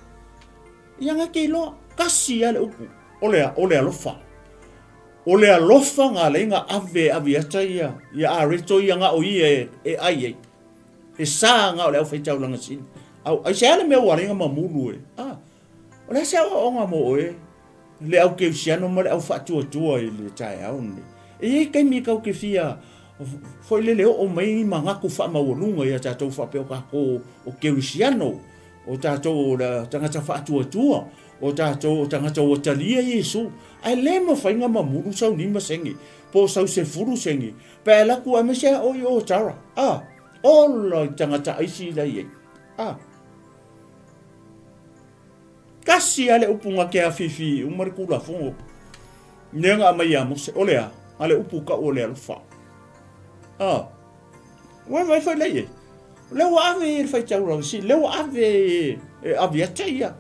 Ia nga keilo kasi ale upu. Ole alofa. Ole alofa nga le nga ave aviata ia. Ia a reto ia nga o ia e ai. E sa nga ole au fai taulanga sini. Ai sea le me wala nga mamulu e. Ole sea o nga mo e. Le au ke siano ma le au fatuatua i le TAEAO ni. E kai mi kau ke fia foi le o mai mangaku fa mawolunga ia tatou fa pe ko o Cristiano o tatou la tangata fa tua o tatou tangata o talia Yesu ai le mo fa nga mamuru sau ni masengi po sau se furu sengi pe la ku amese o yo tara o la tangata isi la ye kasi ale upunga ke afifi umarikula fongo nenga mai amo se olea ale upuka ole alfa vai foi lei le ave fai tau si le ave aviata ia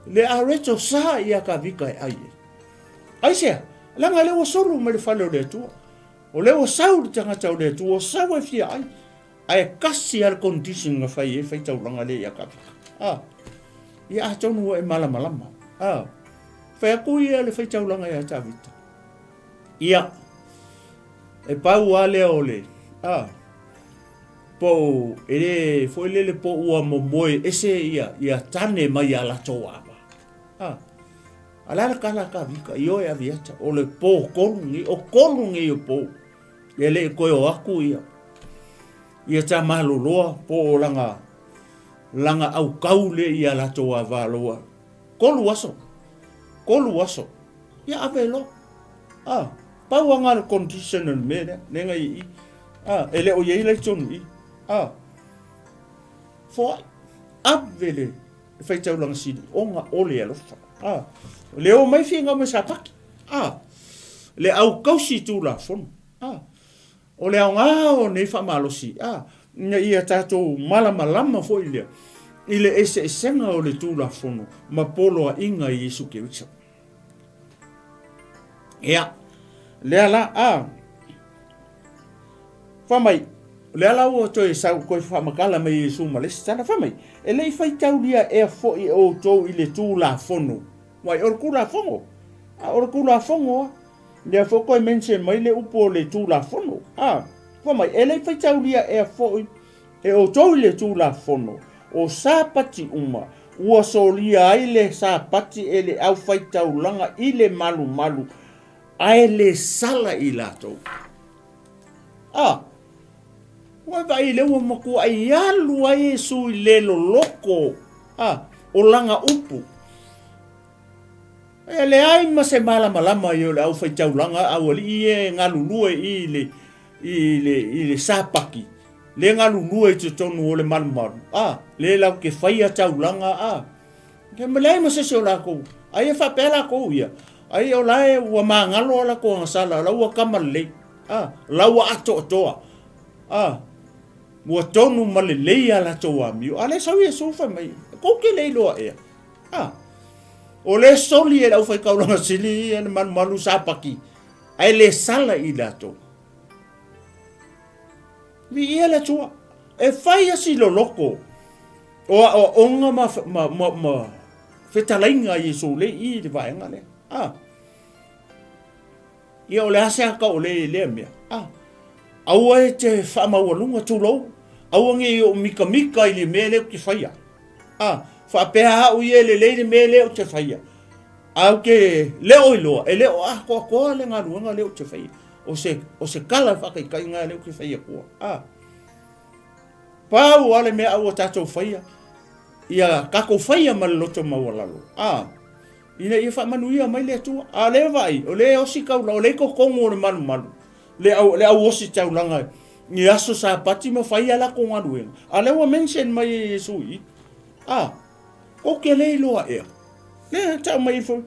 le areto sa ia ka vika ai se langa le solo me le falo le tu o le sau tanga tau le tu o sau e fia ai kasi al condition nga fai tau langa le ia ka vika ia tonu e malama fai ku ia le fai tau langa ia tavita ia e pau ale ole po ele foi le po ua momoe ese ia tane mai ala toa ala kala ka vika io e aviata o le po kolungi o po ele ko o aku ia ta maloloa po langa au kaule ia la toa valoa kolu waso ia avelo pau anga conditional me nenga ele o ye le tonu fo avele fai tau lang sidi onga ole alofa le o mai finga me sapaki le au kausi tu la fon o le anga o ne fa malosi nya ia tato malama fo ile ese senga o le tu la fono ma polo a inga Yesu ke witsa le ala famai le ala o to sa ko fa makala mai Yesu ma le sana famai ele fai taulia e fo i o to ile tu la fono wai or kula fongo le fo ko mention mai le upo le tu la fono famai ele fai taulia e fo e o to ile tu la fono o sapati uma ua solia ai le sapati ele au fai taulanga ile malu ai le sala i lato wa vai le wa maku ai alu ai su le loko o langa upu ele ai ma se malama yo le au fai taulanga au li e ngalulu ile sapaki le ngalulu e tonu o le malu le lau ke fai taulanga ke malai ma se la ko ai fa pela ko ia ai o lai wa mangalo la ko sala la wa kamale la wa atoa wa tonu malele ala toa mi ale sa ia sofa mai ko ke le lo o le soli e la fa kaulanga sili en malu sapaki ai le sala i lato vi ia la tua e fai asi lo loko o onga ma fetalainga Yesu le i le vaenga le ia o le ase ka o le mea aua e te whaamawalunga tūlou aua nge o mika i le mea leo ki whaia whaapea au i le leire mea leo te whaia au ke leo i loa e leo koa le ngā ruanga leo te whaia o se kala whakaikai ngā leo ki whaia koa pau ale mea au o tātou whaia ia kako fai ma loto mawalalo ina ia fa manuia mai le tu a le vai o le o sika o le ko kongo le malu le au osi taulanga ni aso sa pati ma fai ala ko ngadu a le wa mention mai Yesu o ke le loa le ta mai fo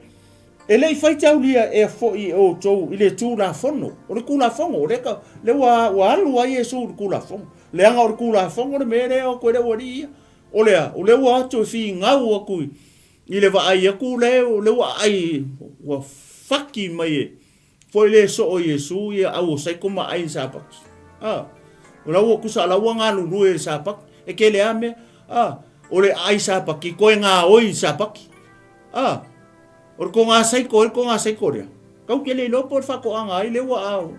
ele fai taulia fo I o tou ile tu la fono o le kula fongo le ka le wa alu wa Yesu le kula fongo le anga o kula fongo le mere o ko le wori o le wa to fi ngau o ku ile va ai ku le wa ai wa faki mai foi le so o Yesu ia au sai kuma ai sa pa o la wo ku sa la wa nga lu e sa pa e ke le ame o le ai sa pa ki ko nga oi sa pa o ko nga sai ko ria kau ke le lo por fa ko anga ai le wa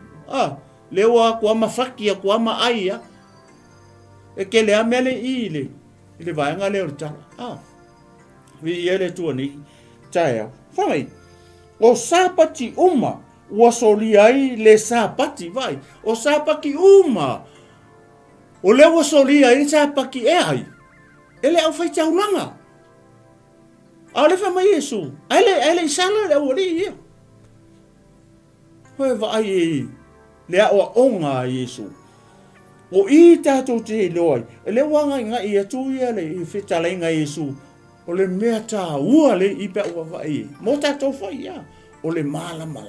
le wa ko ma faki ko ma ai e ke le ame le ile vai nga le ta vi ele tu ni TAEAO fai o sapati uma o soliai le sapati vai o sapaki uma o le o soliai sapaki ai ele au fai taulanga ale fa mai Yesu ele sala le o ri foi vai le o onga Yesu o I tatou te loi ele wanga nga ia tu ia le fitala nga Yesu o le mea tā ua le I pe ua vai mo tatou fai ia o le malama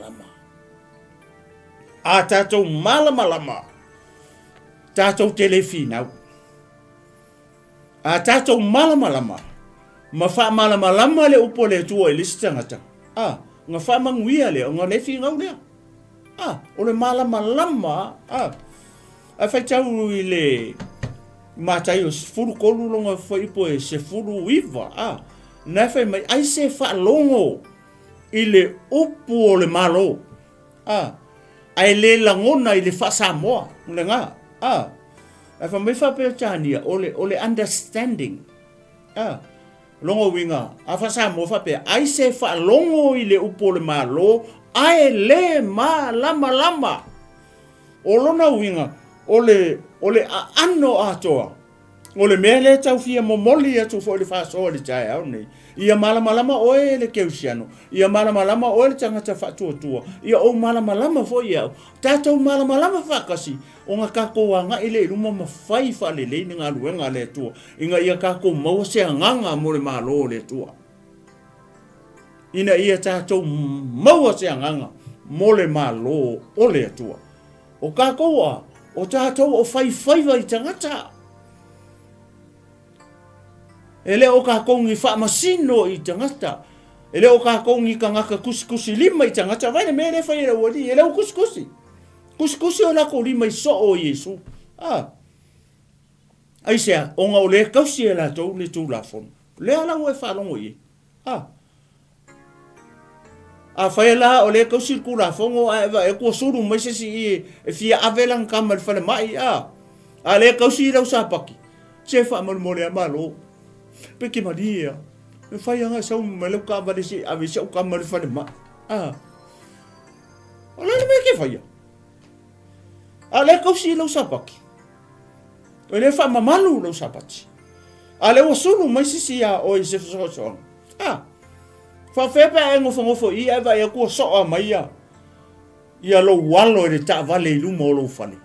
a tatou malama tatou telefinau a tatou malama ma fa malama le upo le tua I le stangata nga fa manguia le nga le fingau le o le malama a fai tau I le Mataio furu kolu longa foi po se furu iva na fai mai ai se fa longo I le upu o le malo ai le langona I le fa samoa le nga a fa mai fa pe tania o le understanding longo winga a fa samoa fa pe ai se fa longo I le upu o le malo ai le lama o lona winga o le ano atoa o le mele tau fia momoli atu fo le fa so le TAEAO nei ia malama o le keusiano ia malama o le tangata fa tua ia o malama fo ia tatou malama fa kasi o nga kako nga ile luma mafai fa le nga luenga le tua inga ia kako mau se nganga mo le malo le tua ina ia tatou mau se nganga mo le malo o le tua o kako o tatou o fai vai tangata ele o ka kongi fa masino I tangata ele o ka kongi ka ngaka kusikusi lima I tangata vai me le fai le wodi ele o kusikusi o la ko lima I so o Yesu ai se o nga o le kausi e la tou le tu la fon le ala o e fa longo I a fai la o le kausi ku la fongo e ko suru mai se si e fia avelang kamal fa mai a le kausi la sa paki se fa mo le malo pe ke maria e fai nga sa me le ka va si ave se kamal fa mai ola le me ke fai a le kausi la sa paki o le fa mamalu la sa pati a le o suru mai si a o se so fa fepe e ngofo I eva e ko so a mai ia lo walo le ta vale lu mo lo fale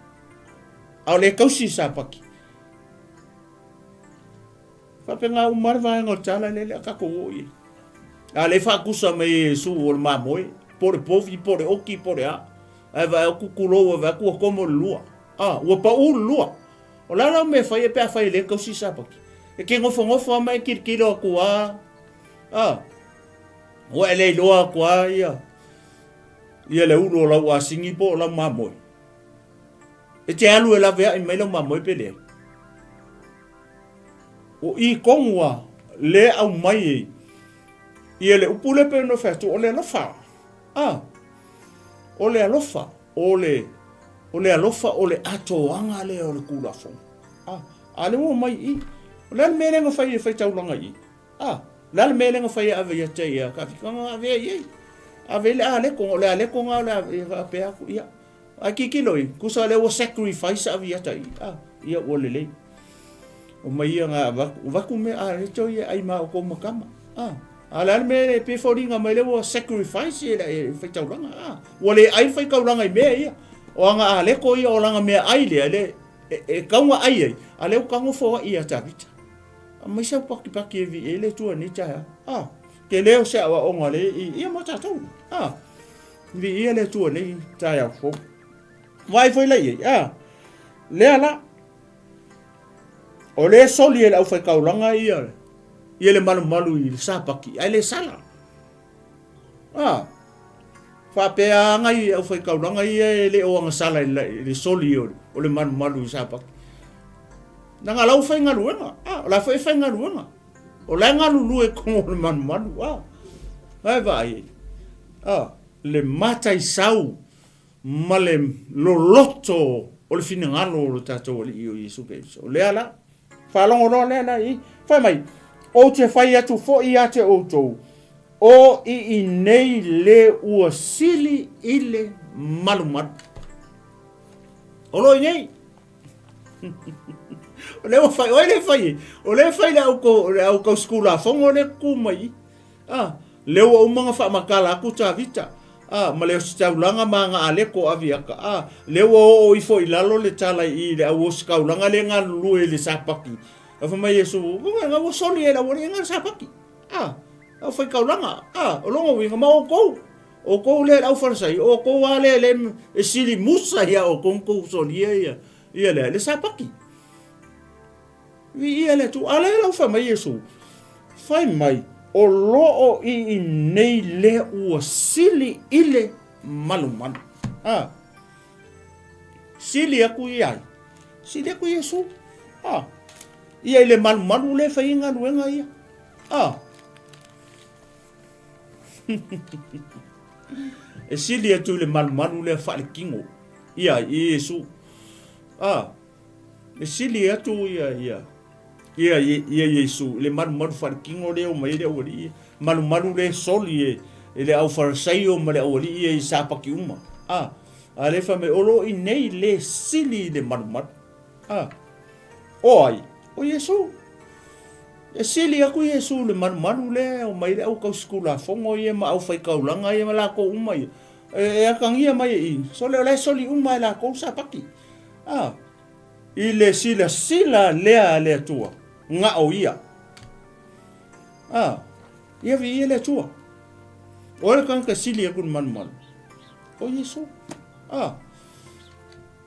a le kausi sa paki fa pe nga umar va ngo tala le ka ko I a le fa kusa mai su o ma moi por povi por oki por eva ku kulo va ku como lua o pa u lua o la me fa e pe fa le kausi sa paki e ke ngofo mai kirkiro ku o ele loa kwa ia le ulo la wa singi po la mamoi e te alu e la vea I mai la mamoi pele o I kongwa le au mai ia le upule pe no fetu o le alofa o le alofa o le alofa o le atoanga le o le kula fo ale o mai I o le mele nga fai taulanga I la mele nga fai ave ya ia ka fika ave ye ave le ko nga la pe aku ia aki kiloi ku sa le o sacrifice ave ya ia o le o mai nga vaku me a le toi ai ma o ko makama ala me pe foringa mai le wo sacrifice e fai taulanga wale ai fai kaulanga i me ia o anga ale ko ia o langa me ai le e kaunga ai ale o kango fo ia tavita mai sa paki vi ele tu ni ta ke leo se wa onga le ia mo tatu vi ia le tu ni ta ya fo vai foi le le ala o le soli ele au fai kaulanga ia le malu i sa paki ai le sala fa pe ngai au fai kaulanga ia le o anga sala le soli o le malu i sa paki nanga lau fai ngaruenga la fai ngaruenga o la ngalu e ko le malu vai le matai sau male loloto o le fina ngalo o tato o le io Yesu Christ o le ala fa longo no le ala i fa mai o te fai atu fo i ate o tou o i nei le ua sili i le malu o lo i nei o le fai le au ko skula fongo le kumai le o mga fa makala aku ta vita ma le staulanga manga ale ko aviaka le o ifo ilalo le tala i le au skaulanga le nga lu le sapaki fa mai Yesu nga wo soli e la wo nga sapaki au fai kaulanga o longo winga ma o ko le au farsai o ko wale le sili musa ya o konko soli ia le sapaki vi ia le tu ale la fa mai Yesu fai mai o loo i nei le ua sili ile malu sili aku iai sili aku Yesu ia ile malu le fai inga nuenga ia e sili atu le malu le fa le kingo ia Yesu e sili atu ia Yesu le malu farkingo le o mai le ori malu le soli le au farsaio ma le ori e sapaki uma ale fa me olo i nei le sili le malu oi o Yesu e sili aku Yesu le malu le o mai le au ka skula fongo ye ma au fai kaulanga ye ma la ko uma e akangia mai i so le soli uma la ko sapaki i le sila le tua nga o ia ia vi ele tua ora kan ka sili kun man o Yesu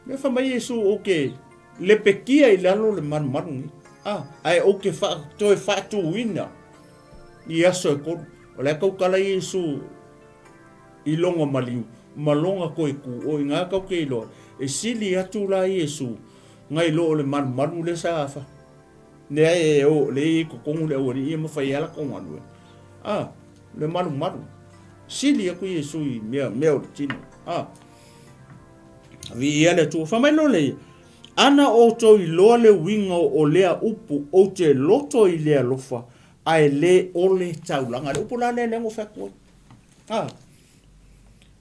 me fa mai Yesu okay le pekia i lalo le man ni ai okay fa tu wina ia so ko ole ko kala Yesu i longa maliu malonga ko ku o nga ka ke lo e sili atu la Yesu ngai lo le man le sa fa ne e o le ko kongu le o ri ma fa yala ko nganu le malu sili ku Yesu i me o tino vi ele tu fa mai no le ana o to i lo le wingo o le upu o te loto i le lofa ai le o le taulanga le upu la ne ngo fa ko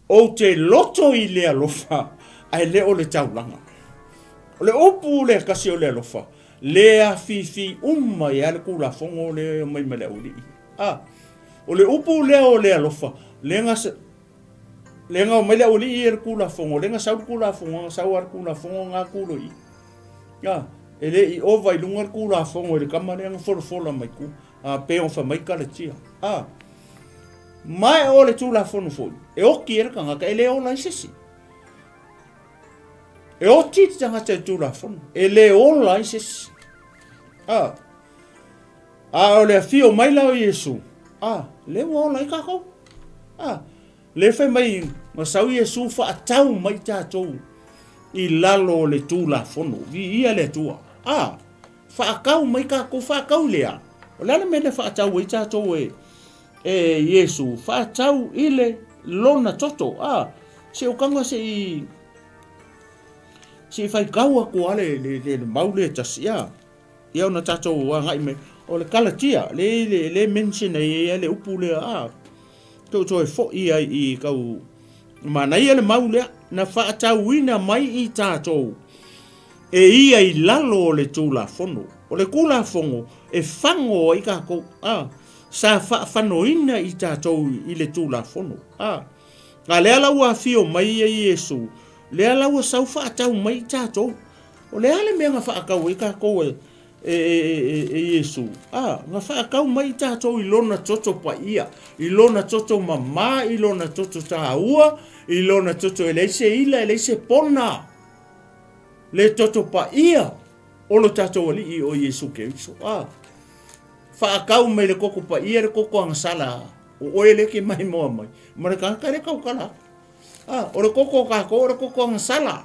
o te loto i le lofa ai le o le taulanga o le upu le kasi o le lofa le a fifi umma ya le kula fongo le mai mele uri o le upu le o le lofa le nga mele uri e kula fongo le nga sa kula fongo sa war kula fongo nga kulo i ele i ova i lunga kula fongo le kamane nga fola mai ku pe on fa mai kala tia mai o le tula fongo fo e o kier kanga ka ele o la sisi e o titi tanga te tula fongo e le o la sisi o le fio mai la o Yesu le o la ka ko le fe mai ma sau Yesu fa atau mai tatou i lalo le tula fongo vi ia le tua fa akau mai ka ko fa akau lea o le me le fa atau i tatou e Yesu fa atau ile lona toto se o kanga se fai kaua ko ale le maule tasia ia ona tatou ngai me o le kalatia le mention ai le upu le to fo ia i kau mana ia le maule na fa tauina mai i tatou e ia i lalo le tula fono O le kula fongo e fango i kako sa whanoina i tātou i le tūla fono. Nga lea lau a fio mai e Yesu. Lea lau a sau whaatau mai i tātou. O lea le mea nga whaakau i kako e Yesu. Nga whaakau mai i tātou i lona toto pa ia. I lona toto mama, i lona toto tāua, i lona toto e leise ila, e leise pona. Le toto pa ia. Olo tātou ali i o Yesu Keriso. Whaakau mai le koko pa ia le koko ang sala. O oe leke mai moa mai. Ma le kakare kau kala. O le koko kako, o le koko ang sala.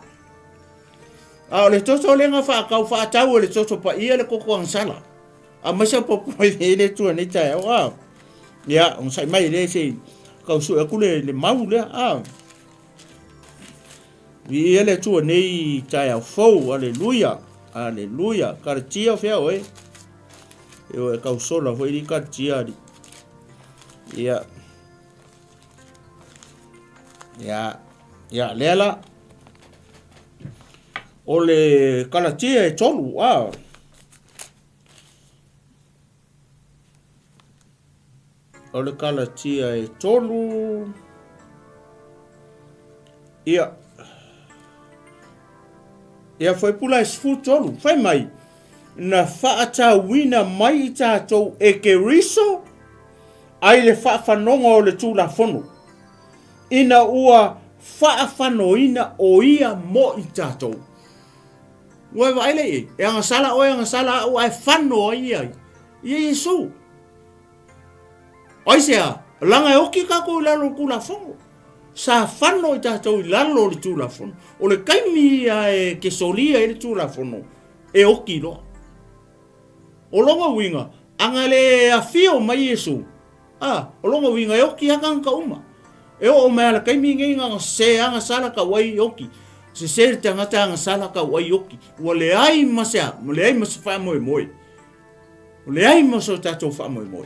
O le toto le nga whaakau whaatau o le toto pa ia le koko ang sala. Masa popo e le tua ni TAEAO. Ia, on sai mai le se kau su e kule le mau le. I ele tua nei TAEAO fau, aleluia. Aleluia. Karatia fea oe. E kau sola foi di karatia di. Ia. Ia, lela. O le karatia e tolu, O le karatia e tolu. Ia. Ia foi pula e sfu tolu. Fai mai. Na whaatauina mai i tātou e Keriso. Ai le whaafanonga o le tūla fono. Ina ua whaafanoina o ia mo i tātou. Ua e waile e. E anga sala o e anga sala o ai whano o ia. Ia Yesu. Oi sea. Langa e oki kako i lalo kula fono. Sa whano i tātou i lalo le tūla fono. O le kaimi e ke solia i le tūla fono. E oki loa. O longa winga. Anga le a fio mai Yesu. O longa winga e oki haka ka uma. E o mea la kaimi ngenga se anga sala ka wai oki. Se se te angata anga sala ka wai oki. Ua le ai masea. Le ai masa wha moe moe. Le ai masa tātou wha moe moe.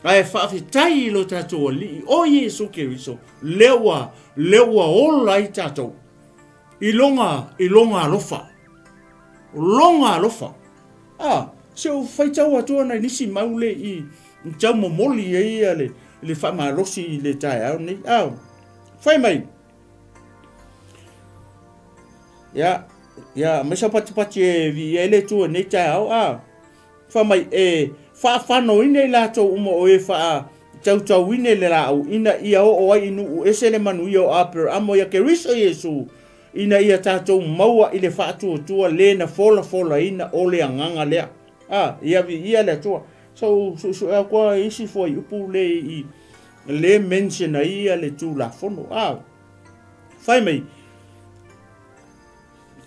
Ai whaafitai lo tātou li o Yesu Keriso. Lewa ola i tātou. I longa alofa. Longa alofa. Se o whaitau atua nei nisi maule i tau momoli e ia le whamalosi i le TAEAO nei. Whai mai. Ia, mesa pati e vi e le tua nei TAEAO. Whai mai e whaafano ine la tau uma o e tau ine le lau. Ina ia o ai inu u ese le manu ia o apero amo ia Keriso Yesu. Ina ia tātou maua i le whaatua le na fola ina o le anganga lea. Ia le tua. So e kua isi foi upu le i le mensiona ia le tūla fono. Whai mai.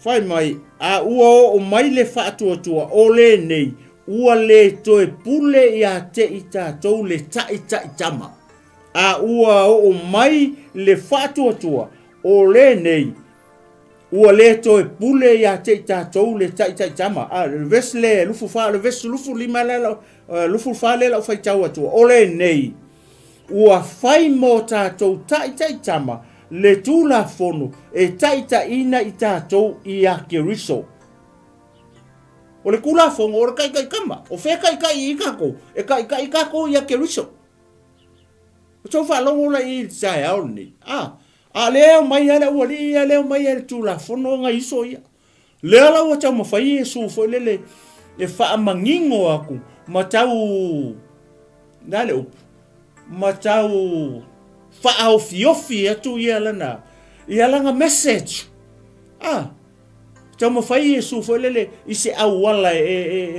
Ua o mai le whaatua o le nei. Ua le toe pule ia te i tātou le tai tama. Ua o mai le whaatua o le nei. Ua le toe pule ia te i tātou le tai tama. Le ves le lufu wha, le ves lufu lima lela, lufu wha lela o whaitau atua. O le nei. Ua whai mo tātou tai tama le tūla fono e tai ina i tātou i a Keriso. O le kula fongo o le kai kama. O whea kai i kako. E kai kako i a Keriso. O tau whalongo la i TAEAO ni. Leo mai ale ua li leo mai ale tūla fono nga iso ia. Leo la ua tau mawhai Yesu fo lele e whaamangingo aku. Matau nale upu. Matau whaafiofi atu ia lana. Ia langa message. Tau mawhai Yesu fo lele i se awala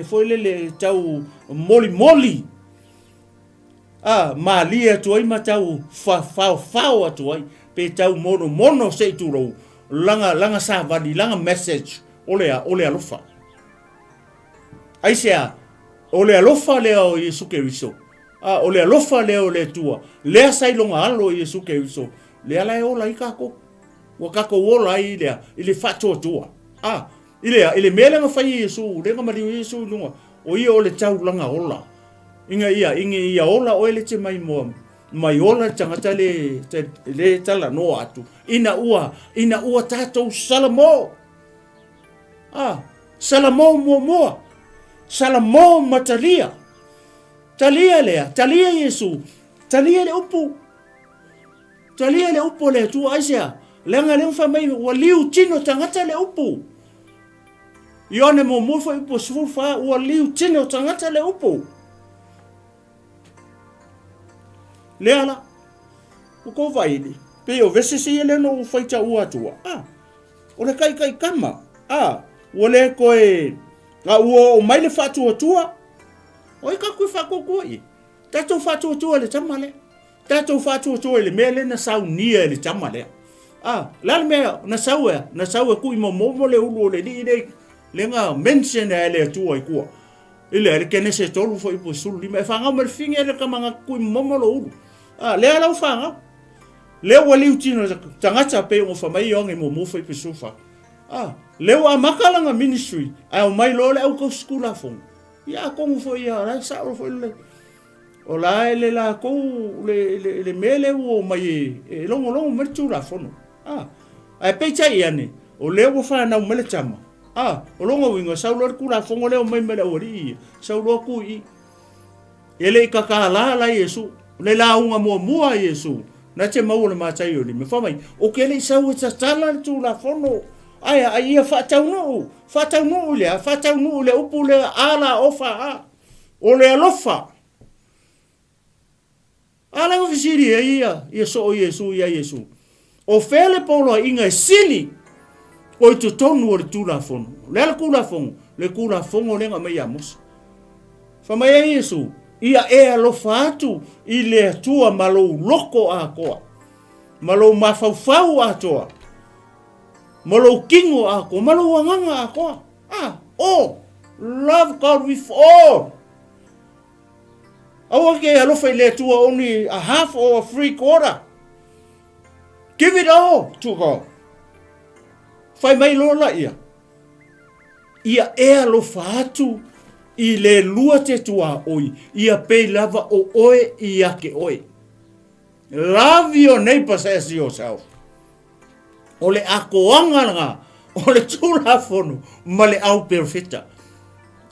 fo lele tau moli. Malia atu ai matau whao atu ai. Pe tau mono se tūrou. Langa savani, langa message. Ole alofa. Aisea, ole alofa leo Yesu Keriso. Ole alofa leo le tua. Lea sailonga alo Yesu Keriso. Lea lai ola i kako. Wakako ola i lea. Ile fatua tua. Ile melenga fai Yesu. Lenga mariu Yesu lunga. O ia ole tau langa ola. Inga ia ola o ele te mai moa. Mai ola tangata le tala no atu. Ina ua tātou salamo. Salamo mua. salamo matalia. Talia lea, talia Yesu, talia le upu. Talia le upu le tu aisia. Lenga le mai wa liu tino tangata le upu. Ione mo mo fa upu sufa wa liu tino tangata le upu. Leala. Ko vaili. Pe o vese si ele no faita ua tua. O le kai kama. O le koe o mai le fatua tua. Oi ka ku fa ko i. Tato fatua tua le tamale. Tato fatua tua le mele na saunia le tamale. Lal me na saua ku mo le ulu le di le nga mention ele tua i ku. Ile kene se tolu fo i po sulu me fa nga mer finga le kama ku mo lo ulu. Le ala fa nga. Le wali utino tangata pe o fa mai yonge mo fo i pe sufa. Le wa makalanga ministry ai mai lo le au ko skula fo. Ya ko fo ya la sa fo le. O la ko le mele o mai longo mertu la fo no. Ai pe chai ane o le wo fa na mele chama. O longo winga sa lo ku la fo le o mai mele ori. Sa lo ku i. Ele ka la Yesu. Le la unga mo Yesu. Na te mau le Mataio ni me fa mai. O ke le sa o tala tu la fo no. Ai ia fa tau no le upu le ala ofa o le alofa. Ala o fisiri ia so o Yesu. O fele polo inga sili o i tonu o le tula fono. Le kula fono, le kula fono le nga mai amos. Fa mai Yesu, ia alofa atu i le atua malou loko a koa. Malou mafaufau a toa. Malou kingo a koa, malou anganga a koa. Love God with all. Awa ke alofa i le atua only a half or a 3/4. Give it all to God. Fai mai lola ia. Ia alofa atu i le lua te tua oi. Ia pei lava o oe i ake oe. Love your neighbors as yourself. O le akoanga nga. O le tula fono. Ma le au perfecta.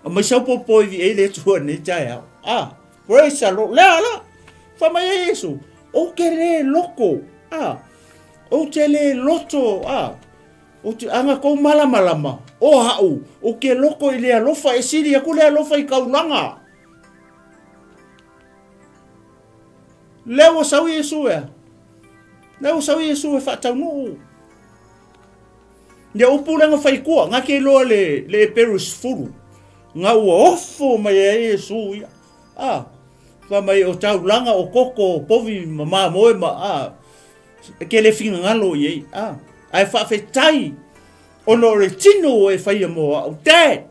Ma sa popo i e le tua ne TAEAO. Praise the Lord. La. Fa mai Yesu. O ke le loko. O te le loto. O te anga kou malama. O hau. O ke loko i le alofa e siri. Aku le alofa i kaulanga. Leo sau Yesu e. Leo sau Yesu e whatau no. Ia upulanga whaikua. Nga ke loa le Paris furu. Nga ua ofo mai e Yesu ia. Wha mai o tau langa o koko povi mama moe ma. Ke le finga ngalo i ei. Ai whawhetai. Ono re tino e whaia moa au dad.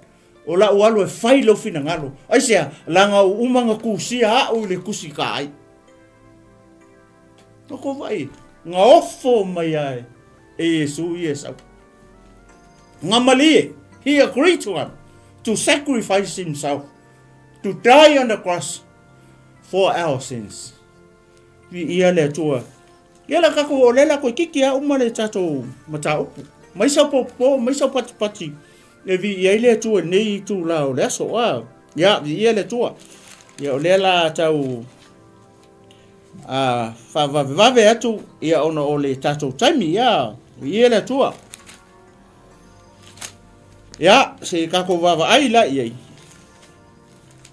O la ualo e whai lo fina ngalo. Ai sea, langa o umanga kusia au le kusi ka ai. Toko vai. Nga ofo mai ai. E Yesu i e sau. Nga malie. He agreed to sacrifice himself. To die on the cross. For our sins. Ia le tua. Ia la kako o lela koe kiki a umare tato Mataio. Mai sa popo, mai sa pati. E vi ia le tua nei tu lao le aso. Ia ia le tua. Ia o lela tau vave atu ia ona o le tato taimi ia. Ia le tua. Ia se kako vava ai la ia.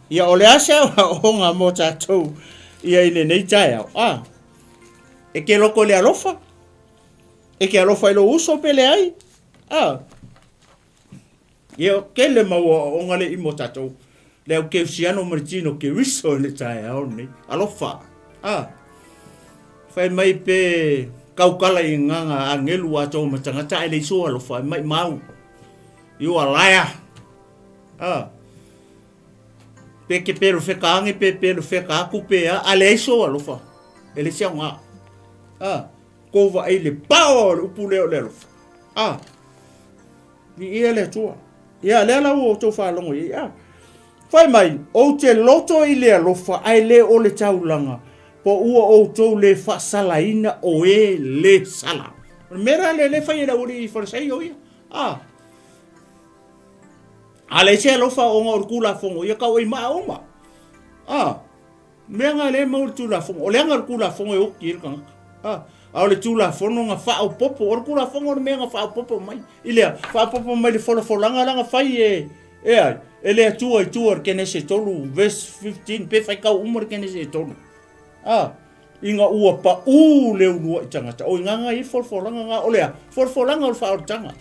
Ia o le asa o ngā mō tātou ia i le nei TAEAO. E ke loko le alofa. E ke alofa i lo uso pele ai. Ia ke le maua o ngale i mō tātou. Le au ke usiano maritino ke riso le TAEAO nei. Alofa. Whai mai pe kaukala i nganga a ngelu ato matangata e le iso alofa. Mai mau. You are liar. Pe ke pero feka ange pe pero feka aku pe a le iso alofa. Ele sia nga. Ko va ele pao upu le alofa. Ni ia le tua. Ia le ala o to fa longo ia. Fai mai o te loto i le alofa ai le o le taulanga. Po ua o to le fa salaina o e le sala. Mera le fai la uri for sai o ia. Ale se lo fa o ngor kula fongo ia ka oi ma uma. Me nga le mo tula fongo. O le nga kula fongo e o ki ka. A le tula fongo nga fa o popo o kula fongo me nga fa o popo mai. Ile fa popo mai le folo langa fai ai. Ele tua kene se tolu verse 15 pe fai ka umor kene se tolu. Inga ua pa le unua i tangata. O inga i folfolanga nga olea. Folfolanga o fa o tanga.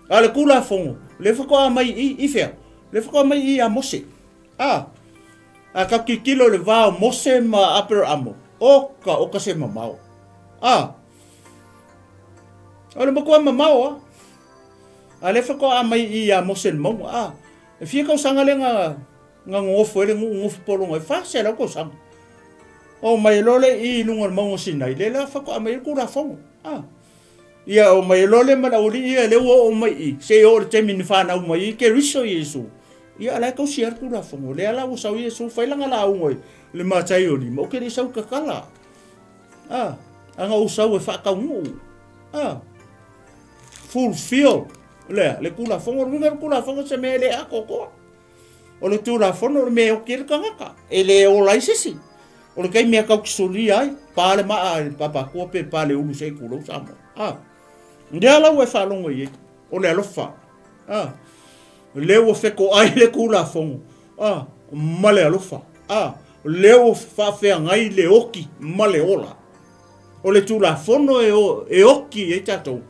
Ale kula fongo. Le whakoa mai i fea. Le whakoa mai i a mose. A ka kikilo le vao mose ma apero amo. Oka se mamao. Ale makoa mamao. Ale whakoa mai i a mose mau. E fia kau sanga le nga ngofo ele ngofo polonga. E wha se lau kau sanga. O mai lole i lunga mau sinai. Le la whakoa mai kula fongo. Ia o mai lole mana uri ia le o mai i. Se o te mini whanau mai i ke riso Yesu. Ia ala kau siar kura fongo. Le ala o sau Yesu whailanga la ungoi. Le Mataio ni. Mo ke le sau kakala. Anga o sau e whakau ngu. Fulfill. Le kula fongo. Runga kula fongo se me le ako koa. O le tūra fongo me o kere kangaka. E le o laisesi. O le kai mea kau kisuri ai. Pāle maa papa kua pe pāle ulu se kuro samo. Ndea lau e whalongo i e. O le alofa. Leo wheko ai le kula fongo. Male alofa. Leo whawhea ngai le oki. Male ola. O le tūla fono e oki e tatou.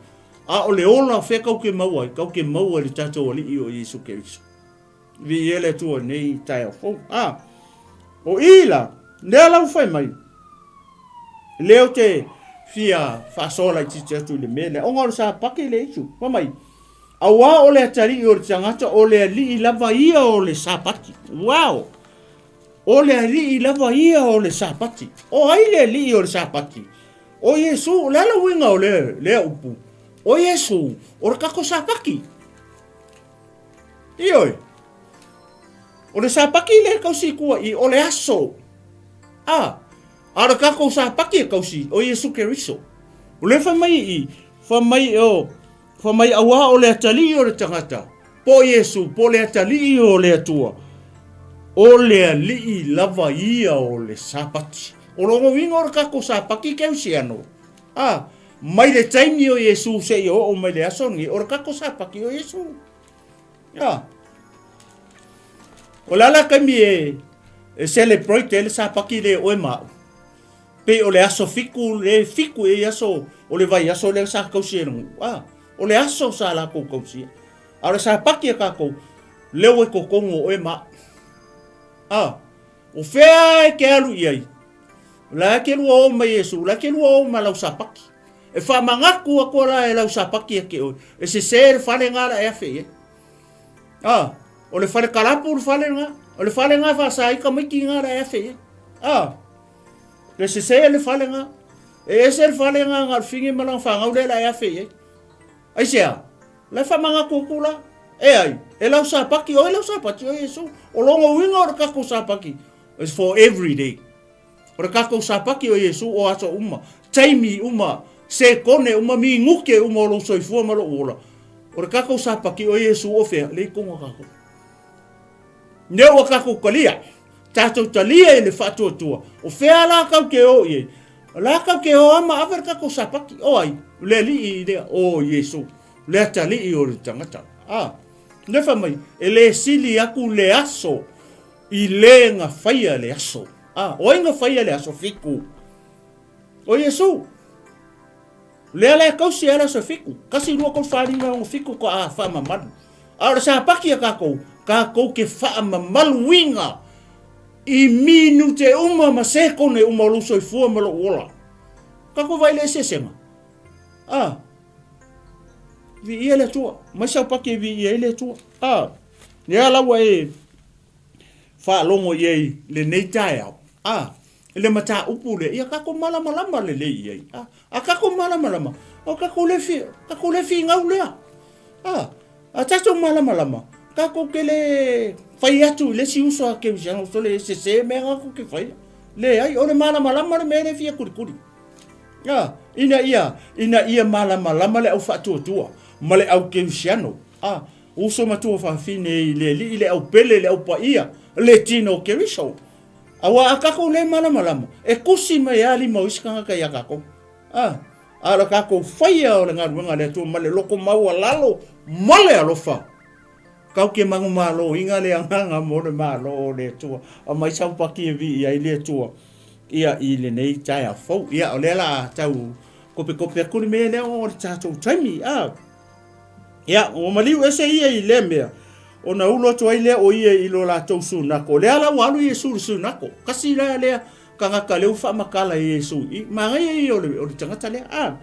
O le ola whea kau ke maua. Kau ke maua le tatou ali i o Yesu Keriso. Vi ele tua nei tae fongo. O ila. Ndea lau whai mai. Leo te fia fasola i titi atu le mele. O ngaro sa pake le isu. Wamai. Awa o le atari i o le tangata o le ali i lava ia o le sapati. Wow. O le ali i lava ia o le sapati. O ai le ali i o le sapati. O Yesu, lala winga o le upu. O Yesu, o le kako sapaki. Ioi. O le sapaki le kausi kua i o le aso. Ara kako sapaki e kausi o Yesu Keriso. O le whamai awa o le atali o le tangata. Po Yesu, po le atali o le atua. O le alii lava ia o le sapati. O longo winga o le kako sapaki keusi ano. Mai le taimi o Yesu se i o mai le asongi. O le kako sapaki o Yesu. O lala kami e celebrate le sapaki le oe mao. Pe o le aso fiku e aso o le vai aso le sa kausi no. O le aso sa la ko kausi. A le sa paki ka ko le o ko kongo o ma. O fea ke alu iai. La ke lu o ma Yesu, la ke lu o ma la sa paki. E fa mangaku a ko la e la sa paki ke o. E se fale ngala e fe. O le fale kalapu fale nga. O le fale nga fa sa i ka miki ngala e fe. Le se le fale nga. E se le fale nga ngal fingi malang fa ngau la ya fe. Ai sia. La fa manga kukula. E ai. E la sa paki o la sa paki o Yesu. O longo winga o ka ko sa paki. It's for every day. O ka ko sa paki o Yesu o aso uma. Taimi uma. Se kone uma mi nguke uma lo soifua malo ola. O ka ko sa paki o Yesu o fe le konga ka ko. Neu ka ko kalia. Tato talia ele fatu tua. O fea la kau ke o ye. La kau ke o ama aver ka ko sapaki. O ai. Le li i de o Yesu. Le tali i o le tangata. Ne fa mai. Ele sili aku le aso. I le nga faya le aso. O inga faya le aso fiku. O Yesu. Le ala kau si ala so fiku. Kasi lua kau wharinga o fiku ko a wha mamadu. Aora sa paki a kako. Kako ke wha mamalu winga. I minu te uma ma seko ne uma luso I fua malo ola. Kako vai le sesenga? Vi ia le tua. Mai sa pake vi ia le tua. Ni ala wa e fa longo ye le nei TAEAO. Le mata upu le ia kako malama lama le le ia. Kako malama lama. O kako le fi ngau le. Tato malama lama. Kako ke le fai atu le si uso a ke usiano so le se me ngako ke fai. Le ai o le malama lama le me le fia kuri. Ina ia malama lama le au fatu tua. Ma le au ke usiano. uso matua whawhine i le au pele le au paia, le tino keriso. Awa akako le malama. E kusi mai ali mau iskanga kai akako. Ala kako whaia o le ngaruanga le tua male loko maua lalo, male alofa. Kau ke mangu malo, inga le anganga mo le malo le tua. A mai sau paki e vi ia i le tua. Ia i le nei tai a fau. Ia o le la tau kope akuri mea lea o le tātou taimi. Ia, o maliu ese ia i le mea. O na ulo atu ai lea o ia i lo la tau sunako. Lea la walu i suru sunako. Kasi lea kangaka leu whamakala i Yesu. Mangai i o le tangata lea.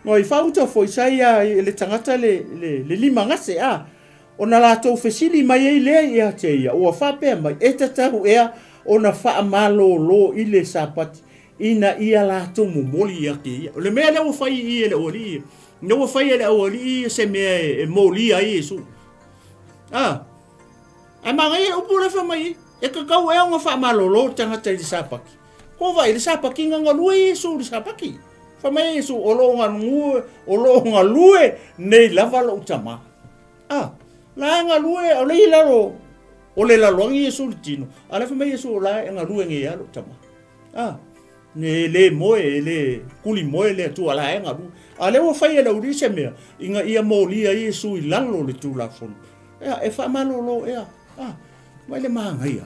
Ngo i whauta fo i saia le tangata le lima ngase. O na la tau fesili mai ei lea i a te ia. O a whapea mai. E tatahu ea o na wha malo lo i le sapati. Ina ia la tau momoli ia ke ia. O le mea lea o whai i le ori ia. No wa fai ele ori se me moli ai Yesu. Ai mangai o pula fa mai. E ka kau e nga fa malolo tanga te sapaki. Ko vai le sapaki nga lue Yesu le sapaki. Fa mai Yesu o lo nga lue nei lava lo tama. La nga lue o le laro. O le laro ngi Yesu le tino. Ala fa mai Yesu la nga lue ngi ya lo tama. Ne le moe le kuli moe le tu ala nga lu. Ale o fai ele uri se mea. Inga ia moli a Yesu i lalo le tu la fonu. E fa malolo ea. Mai le maanga ia.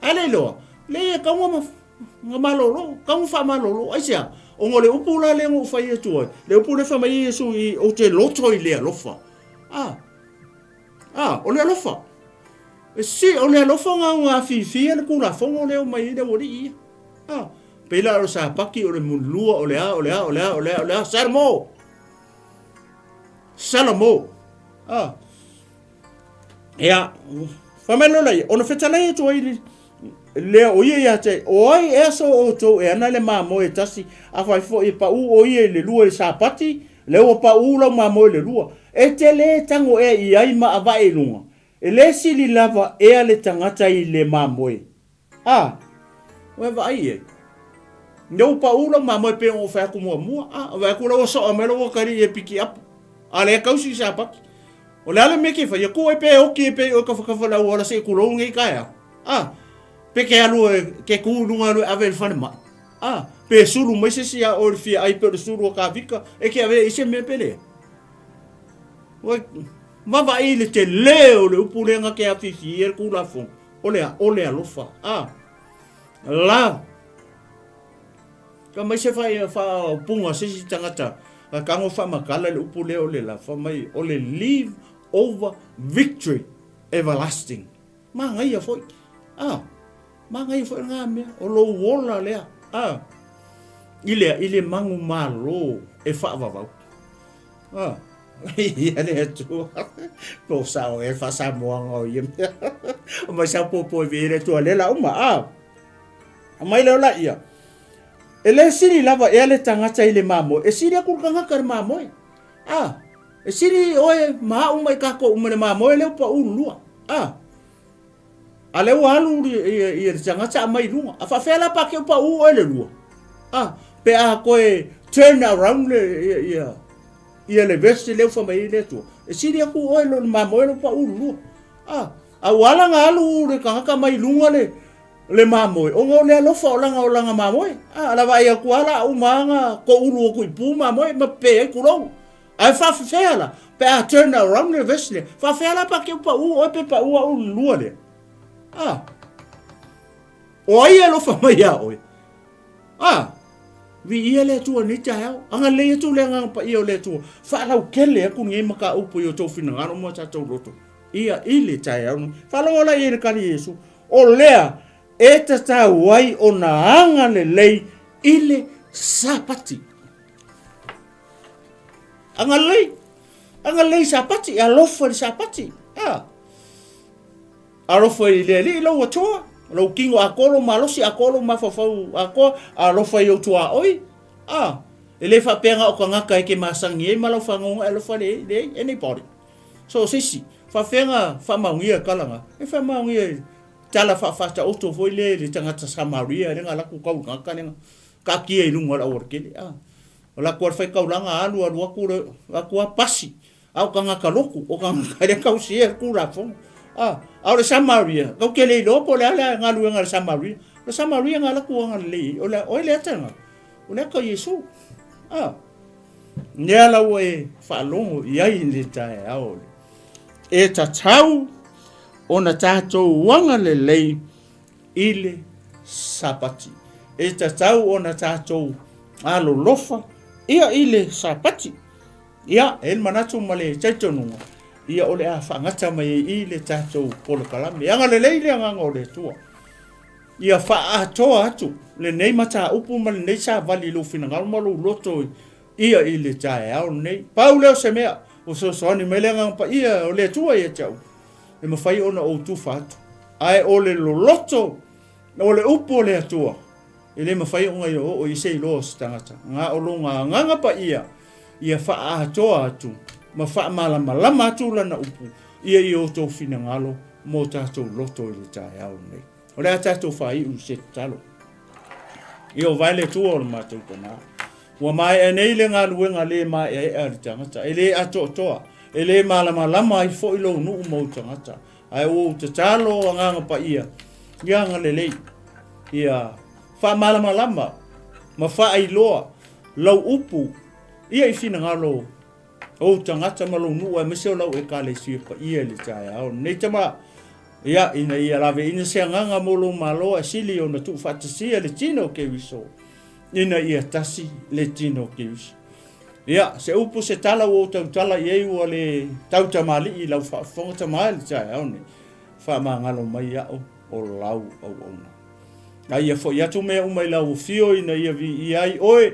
Ale loa. Le ka nga malolo. Ka fa malolo. Aisia. O ngole upula le ngu fai e tuai. Le upule fa mai Yesu i o te loto i le alofa. O le alofa. E si o le alofa nga fifi le kula fongo le o mai le ori ia. Pela o sa paki o le mulua o le Salamo. Ea, famelo lai, ona fetalai e tuai le o ia te, oi e so o tau e ana le mamo e tasi, a fai fo e pa u o ia le lua e sa pati, le o pa u lau mamo e le lua. E te le tango e i ai ma ava e lunga. E le sili lava e a le tangata i le mamo e. Oe va ai e. Nau pa ula mamo e pe o fai kumua mua. Vai kura o so a mero o kari e piki apu. Ale kausi sa paki. O le ale meke fai, ko e pe o ki e pe o ka whakawhala o ala se kurou ngai kaya. Pe ke alu ke kurunga alu ave el whane mai. Pe suru mai se sia o le fia ai pe o suru o ka vika, e ke ave ise me pele. Mava i le te leo le upurenga ke a fifi e kura fong. O le alofa. La. Ka mai se fai fa punga se si tangata. Ka ngo fa makala le upule o le la fa mai o le live over victory everlasting. Ma ngai foi. Ma ngai foi nga me o lo wola le. Ile mangu malo e fa va. Ia le tu. Ko sa o e fa sa mo ngo yem. Ma sa popo vire tu le la uma. Mai le la ia. Ele siri lava ele tangata ile mamo. E siri akurkanga kar mamo. E siri oe ma umai kako umane mamo ele pa ulua. Ale walu i tangata mai lunga. Afa fela pa ke pa u ele lua. Pe a koe turn around le ia le vesti le fa mai le tu. E siri aku oe lo mamo ele pa ulua. A wala ngalu le kanga mai lunga le mamoe o ngole alofa o langa mamoe ala vai aku ala umanga ko ulu ko ipu mamoe ma pe ku lo ai fa fela pe a turn around le vesle fa fela pa ke pa u o pe pa u o luole o ai alofa mai ya oi vi ia le tu ni TAEAO anga le tu le nga pa io le tu fa la kele ku ngi maka upu yo to fina ngano mo cha to roto ia ile TAEAO fa lo la ile ka Yesu o lea e tata wai o na anga le lei ile sapati. Anga lei sapati, a lofa le sapati. A lofa i le li lo watoa. Lo kingo a kolo malosi, a kolo mafafau, a lofa i o tua oi. E le fa penga o kangaka e ke masangi e malo fangonga e lofa le anybody. So sisi, fa fenga fa maungia kalanga. E fa maungia tala fa auto foi le tangata Samaria le ngala ku kau ngaka le ka ki e lunga la orkele la ko fa kau langa alu aku pasi au ka ngaka loku o ka ngaka le kausia kura fo au le Samaria kau ke le lopo le ala ngalu nga le Samaria ngala ku nga le o le atanga o le ka Yesu nela we fa longo ia le TAEAO e tau ona tātou wanga le lei ile sapati e tau ona tātou alo lofa ia ile sapati ia el manatu male taitonunga ia ole a whangata mai ile tātou polo kalame anga le lei le anga o le tua ia wha atoa atu le nei mata upu ma le nei sa vali lo finangal ma lo loto ia ile TAEAO nei pau leo se mea o soani mai le anga pa ia o le tua ia tau e mawhai ona o tufa atu ai o le loto o le upu o le atua e le mawhai o ngai o i sei loa stangata ngā o longa nganga pa ia wha atoa atu ma wha malama atu lana upu ia i o tau finangalo mo tātou loto i le TAEAO nei o le a tātou whai u se talo i o vai le tua o le mātou kona ua mai e nei le ngā luenga le mai e ari tangata e le ato toa e le malama i fo i lo nuu mau tangata ai o te talo a nganga pa ia nganga le lei ia wha malama ma wha i loa lau upu ia i fina ngalo o tangata ma lo nuu e meseo lau e ka le sia pa ia le TAEAO nei tama ia ina ia lave ina se nganga molo malo a sili o na tu fatasia le tino ke wiso ina ia tasi le tino ke wiso ia se upu se tala o tau tala i o le tau tamali i lau whafonga tamali TAEAO ne wha ngalo mai au o lau au ona ia fo ia tu mea umai lau fio ina ia vi iai oe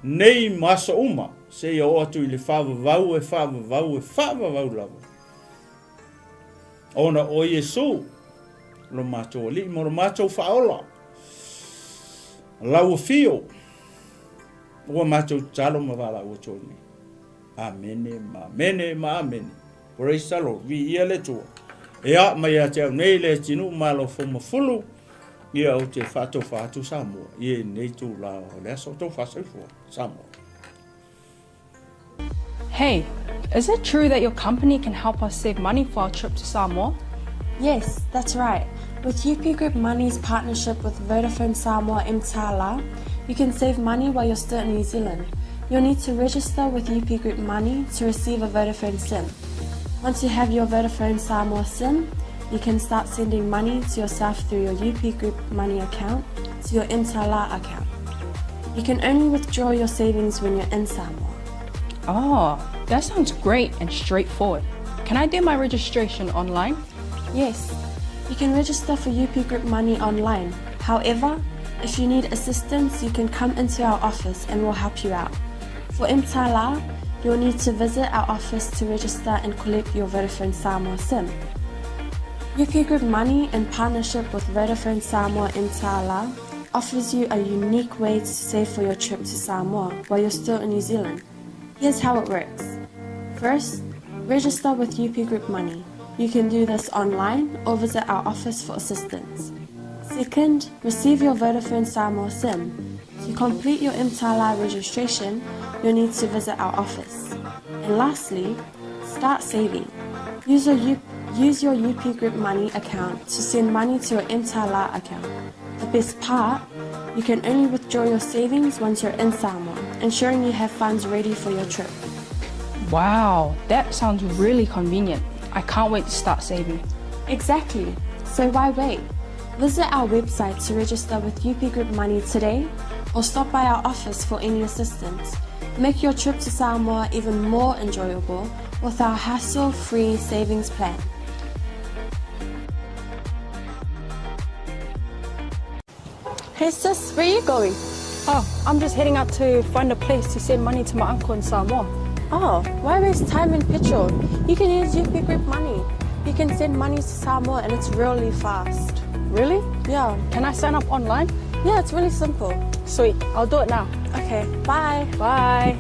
nei masa uma se ia o atu i le whavavau lau ona o Yesu lo matou li mo lo matou faola lau fio o matou talo ma vala o toni amen praise the Lord vi ia le tu ia mai ate nei le tinu malo fo mafulu ia o te fatu Samoa ia nei tu la le so to fa Samoa. Hey, is it true that your company can help us save money for our trip to Samoa? Yes, that's right. With UP Group Money's partnership with Vodafone Samoa 𝚘𝚘𝚢, you can save money while you're still in New Zealand. You'll need to register with UP Group Money to receive a Vodafone SIM. Once you have your Vodafone Samoa SIM, you can start sending money to yourself through your UP Group Money account to your 𝚘𝚘𝚢 account. You can only withdraw your savings when you're in Samoa. Oh, that sounds great and straightforward. Can I do my registration online? Yes, you can register for UP Group Money online. However, if you need assistance, you can come into our office and we'll help you out. For 𝚘𝚘𝚢, you'll need to visit our office to register and collect your Vodafone Samoa SIM. UP Group Money, in partnership with Vodafone Samoa 𝚘𝚘𝚢, offers you a unique way to save for your trip to Samoa while you're still in New Zealand. Here's how it works. First, register with UP Group Money. You can do this online or visit our office for assistance. Second, receive your Vodafone Samoa SIM. To complete your 𝚘𝚘𝚢 registration, you'll need to visit our office. And lastly, start saving. Use your UP Group Money account to send money to your 𝚘𝚘𝚢 account. The best part, you can only withdraw your savings once you're in Samoa, ensuring you have funds ready for your trip. Wow, that sounds really convenient. I can't wait to start saving. Exactly. So why wait? Visit our website to register with UP Group Money today or stop by our office for any assistance. Make your trip to Samoa even more enjoyable with our hassle-free savings plan. Hey sis, where are you going? Oh, I'm just heading out to find a place to send money to my uncle in Samoa. Oh, why waste time and petrol? You can use UP Group Money. You can send money to Samoa and it's really fast. Really? Yeah. Can I sign up online? Yeah, it's really simple. Sweet, I'll do it now. Okay, bye. Bye.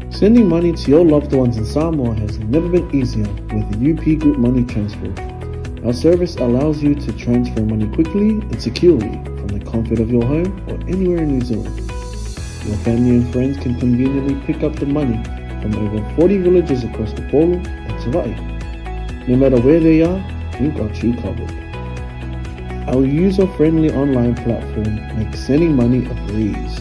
Sending money to your loved ones in Samoa has never been easier with the UP Group Money Transfer. Our service allows you to transfer money quickly and securely from the comfort of your home or anywhere in New Zealand. Your family and friends can conveniently pick up the money from over 40 villages across the Polu and 𝚟𝚑𝚍𝚎. No matter where they are, we've got you covered. Our user-friendly online platform makes sending money a breeze.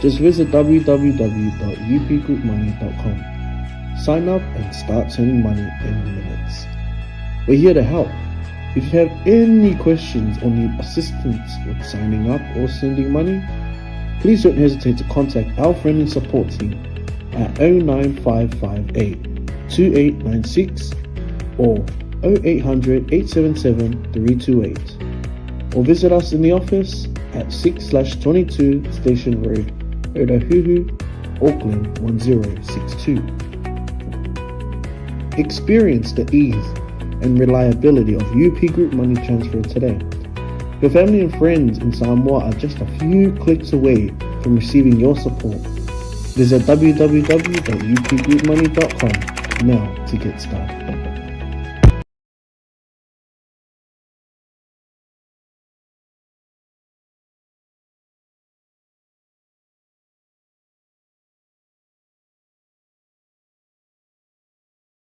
Just visit www.upgroupmoney.com. Sign up and start sending money in minutes. We're here to help. If you have any questions or need assistance with signing up or sending money, please don't hesitate to contact our friendly support team at 09558 2896 or 0800-877-328, or visit us in the office at 6/22 Station Road, Ōtahuhu, Auckland 1062. Experience the ease and reliability of UP Group Money Transfer today. Your family and friends in Samoa are just a few clicks away from receiving your support. Visit www.upgroupmoney.com now to get started.